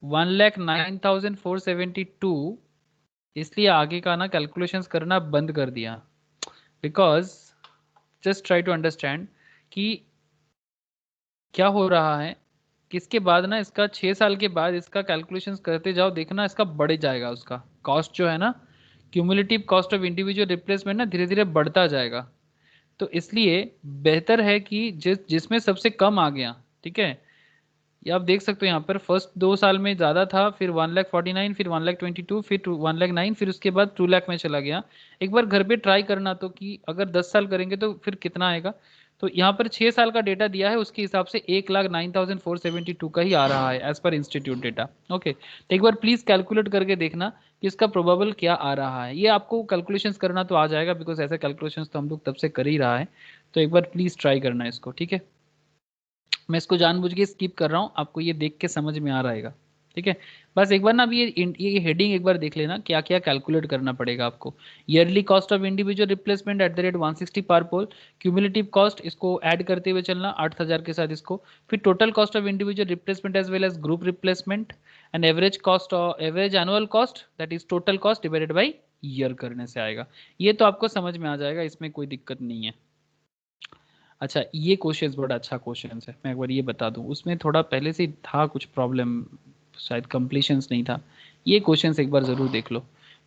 1,09,472. इसलिए आगे का ना कैलकुलेशंस करना बंद कर दिया, because just try to understand कि क्या हो रहा है. किसके बाद ना इसका 6 साल के बाद इसका कैलकुलेशंस करते जाओ, देखना इसका बढ़ जाएगा. उसका कॉस्ट जो है ना, cumulative cost of individual replacement ना धीरे धीरे बढ़ता जाएगा. तो इसलिए बेहतर है कि जिसमें सबसे कम आ गया, ठीक है, ये आप देख सकते हो यहाँ पर फर्स्ट 2 साल में ज़्यादा था, फिर 1,49,000, फिर 1,22,000, फिर 1,09,000, फिर उसके बाद 2,00,000 में चला गया. एक बार घर पे ट्राई करना तो कि अगर 10 साल करेंगे तो फिर कितना आएगा. तो यहाँ पर 6 साल का डेटा दिया है, उसके हिसाब से 1,09,472 का ही आ रहा है as per institute data. Okay, तो एक बार प्लीज़ कैलकुलेट करके देखना कि इसका प्रोबेबल क्या आ रहा है. ये आपको कैलकुलेशंस करना तो आ जाएगा, बिकॉज ऐसे कैलकुलेशंस तो हम लोग तब से कर ही रहा है. तो एक बार प्लीज़ ट्राई करना इसको, ठीक है. मैं इसको जानबूझ के स्किप कर रहा हूँ, आपको ये देख के समझ में आ रहेगा, ठीक है. बस एक बार ना अभी ये हेडिंग एक बार देख लेना, क्या क्या कैलकुलेट करना पड़ेगा आपको. Yearly cost of individual replacement at the rate 160 per pole. Cumulative cost इसको ऐड करते हुए चलना 8,000 के साथ इसको. फिर total cost of individual replacement as well as group replacement and average cost, average annual cost that is total cost divided by year करने से आएगा. ये तो आपको समझ में आ जाएगा, इसमें कोई दिक्कत नहीं है. अच्छा, ये क्वेश्चन बड़ा अच्छा क्वेश्चन है. मैं एक बार ये बता दूं, उसमें थोड़ा पहले से था कुछ प्रॉब्लम, शायद कंप्लीशंस नहीं था. ये क्वेश्चन एक बार ज़रूर देख लो.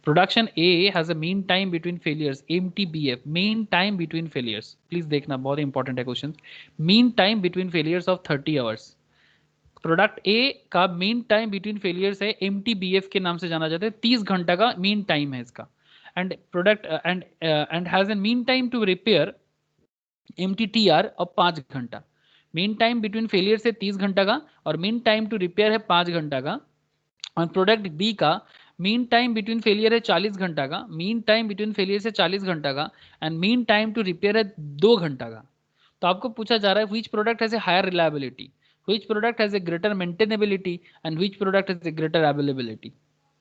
Production A has a mean time between failures, MTBF, mean time between failures. Please देखना, बहुत इंपॉर्टेंट है question. Mean time between failures of 30 hours. Product A का मीन टाइम बिटवीन फेलियर्स है, MTBF के नाम से जाना जाता है. 30 घंटा का मीन टाइम है इसका. And product and has a mean time to repair, MTTR, अब 5 घंटा. मीन टाइम बिटवीन फेलियर से 30 घंटा का और मीन टाइम टू रिपेयर है 5 घंटा का. और प्रोडक्ट बी का मीन टाइम बिटवीन फेलियर है 40 घंटा का, मीन टाइम बिटवीन फेलियर से 40 घंटा का, and mean time to repair है 2 घंटा का. तो आपको पूछा जा रहा है which product has a higher reliability, which product has a greater maintainability and which product has a greater availability.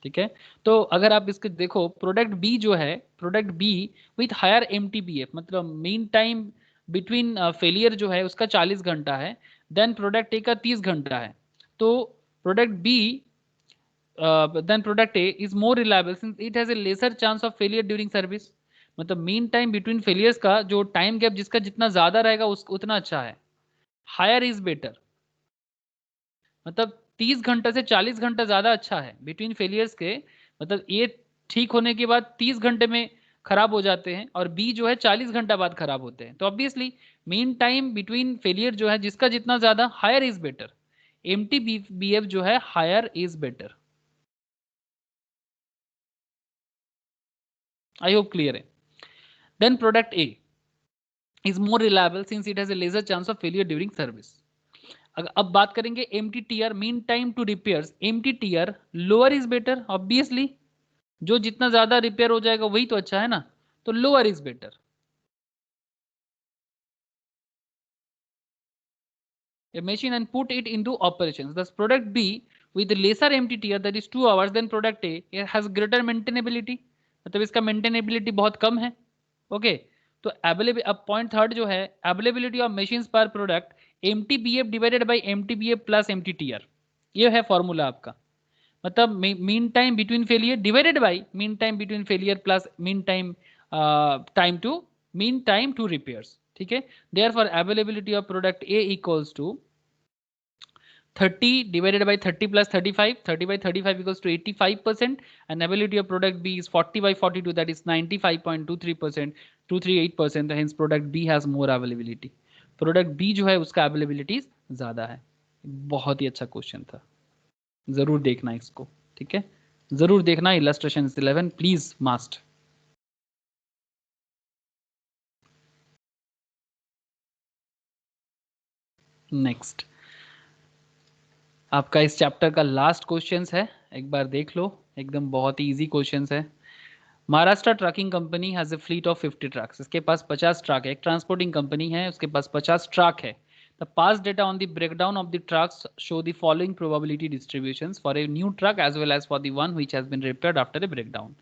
ठीक है, तो अगर आप इसको देखो, प्रोडक्ट बी जो है, product B with higher MTBF, मतलब मीन टाइम बिटवीन फेलियर जो है उसका 40 घंटा है, देन प्रोडक्ट ए का 30 घंटा है. तो product B than product A is more reliable since it has a lesser chance of failure during service. मतलब मीन टाइम बिटवीन फेलियर्स का जो टाइम गैप जिसका जितना ज्यादा रहेगा उतना अच्छा है. हायर इज बेटर, मतलब 30 घंटा से 40 घंटा ज्यादा अच्छा है बिटवीन फेलियर्स के. मतलब ये ठीक होने के बाद 30 घंटे में खराब हो जाते हैं और बी जो है 40 घंटा बाद खराब होते हैं. तो obviously mean time between failure जो है जिसका जितना ज्यादा, हायर इज बेटर. MTBF जो है higher is better. I hope clear है। Then product A is more reliable since it has a lesser chance of failure during service. अब बात करेंगे MTTR mean time to repairs. MTTR lower is better obviously, जो जितना ज्यादा repair हो जाएगा वही तो अच्छा है ना, तो lower is better. A machine and put it into operations. Thus product B with lesser MTTR that is 2 hours than product A, it has greater maintainability, मतलब इसका maintainability बहुत कम है। ओके तो अवेलेबल, अब पॉइंट थर्ड जो है availability of machines per product MTBF divided by MTBF plus MTTR, ये है फॉर्मूला आपका। मतलब mean time between failure divided by mean time between failure plus mean time mean time to repairs. ठीक है, therefore availability of product A equals to 30 divided by 30 plus 35, 30 by 35 equals to 85%, and availability of product B is 40 by 42, that is 95.23%, 238%, hence product B has more availability। Product B जो है उसका availability ज्यादा है। बहुत ही अच्छा question था, जरूर देखना इसको। ठीक है, जरूर देखना इलस्ट्रेशन 11 प्लीज मस्ट। नेक्स्ट आपका इस चैप्टर का लास्ट क्वेश्चन है, एक बार देख लो, एकदम बहुत ही इजी क्वेश्चन है। Maharashtra trucking company has a fleet of 50 trucks. इसके पास 50 ट्रक है, एक ट्रांसपोर्टिंग कंपनी है, उसके पास 50 ट्रक है। The past data on the breakdown of the trucks show the following probability distributions for a new truck as well as for the one which has been repaired after a breakdown.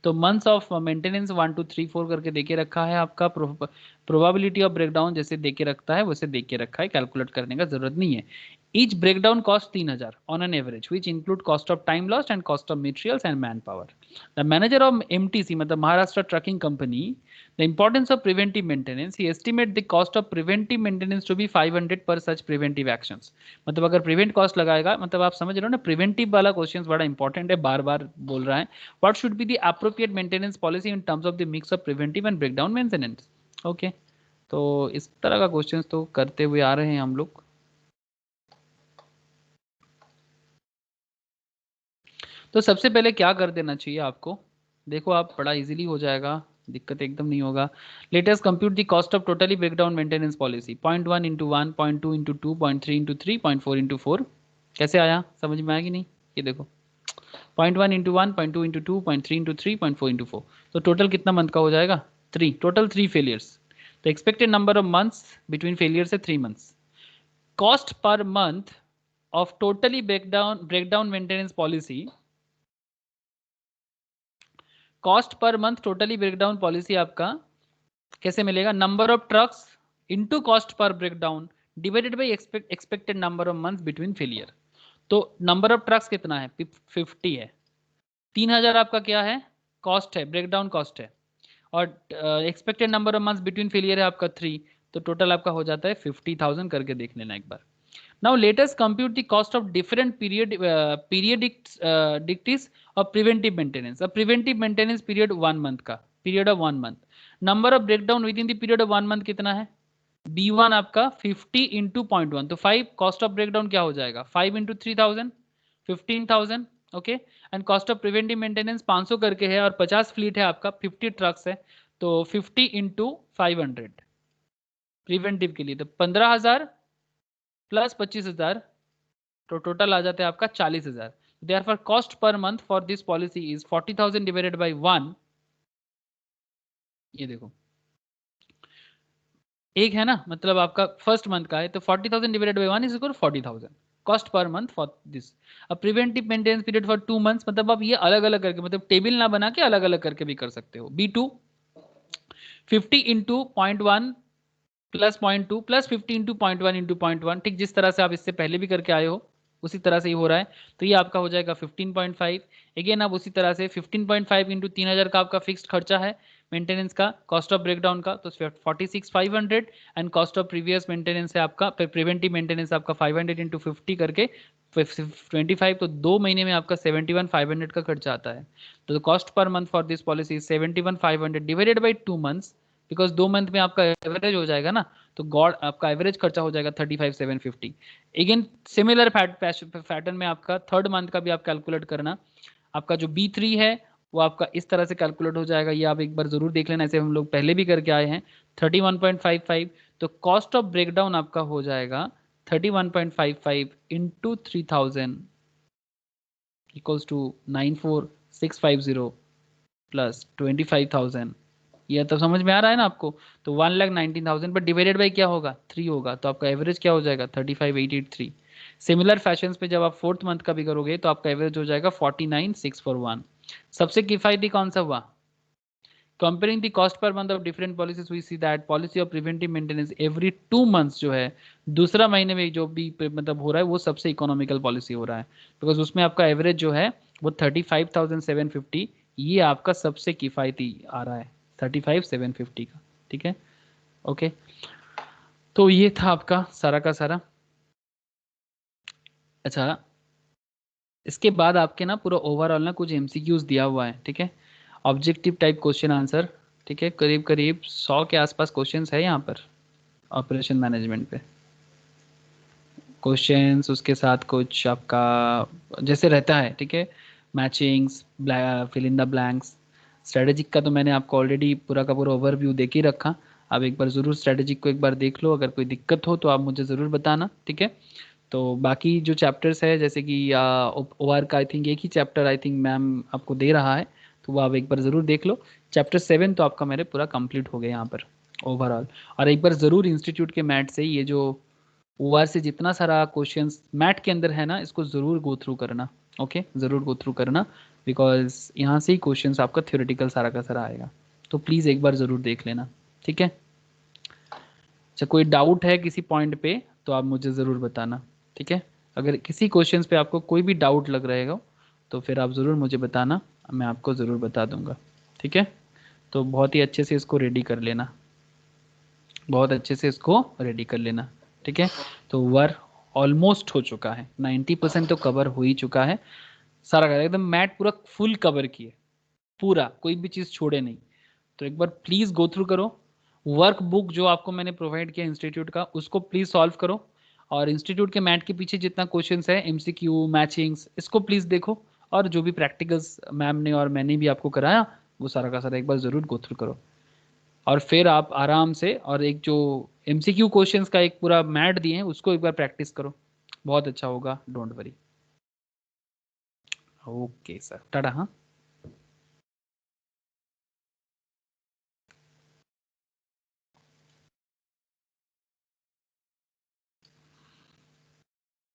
तो months of maintenance 1 2 3 4 करके देके रखा है आपका। Probability of breakdown जैसे देके रखता है वैसे देके रखा है, कैलकुलेट करने का जरूरत नहीं है। Each breakdown costs 3000 on an average, which include cost of time lost and cost of materials and manpower. The manager of MTC, मतलब Maharashtra Trucking Company, the importance of preventive maintenance, he estimate the cost of preventive maintenance to be 500 per such preventive actions. मतलब अगर prevent cost लगाएगा, मतलब आप समझ रहे हो ना, प्रिवेंटिव वाला क्वेश्चन बड़ा इंपॉर्टेंट है, बार बार बोल रहा है। What should be the appropriate maintenance policy in terms of the mix of preventive and breakdown maintenance. Okay, तो इस तरह का क्वेश्चन तो करते हुए आ रहे हैं हम लोग। तो सबसे पहले क्या कर देना चाहिए आपको, देखो आप बड़ा इजीली हो जाएगा, दिक्कत एकदम नहीं होगा। Let us compute the cost of totally breakdown maintenance policy. 0.1 into 1, 0.2 into 2, 0.3 into 3, 0.4 into 4। कैसे आया, समझ में आएगी नहीं, ये देखो 0.1 इंटू 1, 0.2 इंटू 2, 0.3 इंटू 3, 0.4 इंटू 4। तो टोटल कितना मंथ का हो जाएगा, 3, टोटल 3 फेलियर्स। तो expected number of months between failure से 3 months. Cost per month of totally breakdown maintenance policy, cost per month totally breakdown policy आपका कैसे मिलेगा, number of trucks into cost per breakdown divided by expected number of months between failure. तो number of trucks कितना है, 50 है। 3000 आपका क्या है, कॉस्ट है, ब्रेकडाउन कॉस्ट है, और expected number of months between failure है आपका 3, तो टोटल आपका हो जाता है 50,000 करके देख लेना एक बार। Now let us compute the cost of different periodics of preventive maintenance. A preventive maintenance period 1 month का, period of 1 month. Number of breakdown within the period of 1 month कितना है, B1 आपका 50 into 0.1, तो 5 cost of breakdown क्या हो जाएगा, 5 into 3000, 15,000। Okay, and cost of preventive maintenance 500 करके है, और 50 फ्लीट है आपका, 50 ट्रक्स है, तो 50 into 500 प्रिवेंटिव के लिए, तो 15,000 प्लस 25,000, तो टोटल आ जाते हैं आपका 40,000। Therefore cost per month for this policy is 40,000 divided by 1। ये देखो एक है ना, मतलब आपका फर्स्ट मंथ का है, तो 40,000 divided by 1 is equal 40,000 cost per month for this. अब preventive maintenance period for 2 months, मतलब आप ये अलग अलग करके, मतलब टेबल ना बना के अलग अलग करके भी कर सकते हो। B2 50 into 0.1 plus 0.2 plus 50 into 0.1 into 0.1, ठीक जिस तरह से आप इससे पहले भी करके आए हो उसी तरह से ही हो रहा है, तो ये आपका हो जाएगा 15.5। अगेन आप उसी तरह से 15.5 इंटू 3000 का आपका फिक्स्ड खर्चा है मेंटेनेंस का, कॉस्ट ऑफ ब्रेकडाउन का, तो 46,500, and cost of previous maintenance है आपका, प्रिवेंटिव मेंटेनेंस आपका 500 इंटू 50 करके 25, तो 2 महीने में आपका 71,500 का खर्चा आता है। तो cost per month for this policy 71,500 divided by 2 months, because 2 month में आपका एवरेज हो जाएगा ना, तो गॉड आपका एवरेज खर्चा हो जाएगा 35,750। अगेन सिमिलर पैटर्न में आपका थर्ड मंथ का भी आप कैलकुलेट करना। आपका जो B3 है वो आपका इस तरह से कैलकुलेट हो जाएगा, ये आप एक बार जरूर देख लेना, ऐसे हम लोग पहले भी करके आए हैं। 31.55, तो कॉस्ट ऑफ ब्रेकडाउन आपका हो जाएगा 31.55 इंटू 3000 इक्वल्स टू 94650 प्लस 25,000। ये तो समझ में आ रहा है ना आपको? तो 1,19,000 पर डिवाइडेड बाई क्या होगा, 3 होगा, तो आपका एवरेज क्या हो जाएगा 35,883। सिमिलर फैशंस पे जब आप फोर्थ मंथ का भी करोगे तो आपका एवरेज हो जाएगा 49,641। सबसे किफायती कौन सा हुआ? Comparing the cost per month of different policies we see that policy of preventive maintenance every 2 months जो है दूसरा महीने में जो भी मतलब हो रहा है वो सबसे इकोनॉमिकल पॉलिसी हो रहा है, बिकॉज उसमें आपका एवरेज जो है वो 35,750, ये आपका सबसे किफायती आ रहा है 35,750 का। ठीक है, ओके। तो ये था आपका सारा का सारा। अच्छा, इसके बाद आपके ना पूरा ओवरऑल ना कुछ एमसीक्यूज दिया हुआ है, ठीक है, ऑब्जेक्टिव टाइप क्वेश्चन आंसर। ठीक है, करीब करीब 100 के आसपास क्वेश्चंस है यहाँ पर ऑपरेशन मैनेजमेंट पे क्वेश्चंस, उसके साथ कुछ आपका जैसे रहता है, ठीक है, matchings, fill in the blanks. Strategic का तो मैंने आपको ऑलरेडी पूरा का पूरा ओवरव्यू देख ही रखा। आप एक बार ज़रूर स्ट्रेटेजिक को एक बार देख लो, अगर कोई दिक्कत हो तो आप मुझे ज़रूर बताना, ठीक है। तो बाकी जो चैप्टर्स है जैसे कि ओ आर का आई थिंक एक ही चैप्टर आई थिंक मैम आपको दे रहा है, तो वो आप एक बार ज़रूर देख लो। चैप्टर 7 तो आपका मेरे पूरा कंप्लीट हो गया यहाँ पर ओवरऑल। और एक बार ज़रूर इंस्टीट्यूट के मैथ से ये जो ओआर से जितना सारा क्वेश्चंस मैथ के अंदर है ना, इसको ज़रूर गो थ्रू करना। ओके, ज़रूर गो थ्रू करना, बिकॉज यहाँ से ही क्वेश्चंस आपका थ्योरेटिकल सारा का सारा आएगा। तो प्लीज़ एक बार ज़रूर देख लेना, ठीक है। अच्छा, कोई डाउट है किसी पॉइंट पे तो आप मुझे ज़रूर बताना, ठीक है। अगर किसी क्वेश्चन पे आपको कोई भी डाउट लग रहेगा तो फिर आप ज़रूर मुझे बताना, मैं आपको ज़रूर बता दूंगा, ठीक है। तो बहुत ही अच्छे से इसको रेडी कर लेना, बहुत अच्छे से इसको रेडी कर लेना, ठीक है। तो वर्क ऑलमोस्ट हो चुका है, 90% तो कवर हो ही चुका है सारा का एकदम मैट पूरा फुल कवर किए, पूरा कोई भी चीज़ छोड़े नहीं। तो एक बार प्लीज़ गो थ्रू करो, वर्क बुक जो आपको मैंने प्रोवाइड किया इंस्टीट्यूट का उसको प्लीज़ सॉल्व करो, और इंस्टीट्यूट के मैट के पीछे जितना क्वेश्चन है एमसीक्यू मैचिंग्स इसको प्लीज़ देखो, और जो भी प्रैक्टिकल्स मैम ने और मैंने भी आपको कराया वो सारा का सारा एक बार ज़रूर गो थ्रू करो। और फिर आप आराम से और एक जो एमसीक्यू क्वेश्चंस का एक पूरा मैट दिए हैं उसको एक बार प्रैक्टिस करो, बहुत अच्छा होगा, don't worry. Okay sir, Tata. हाँ।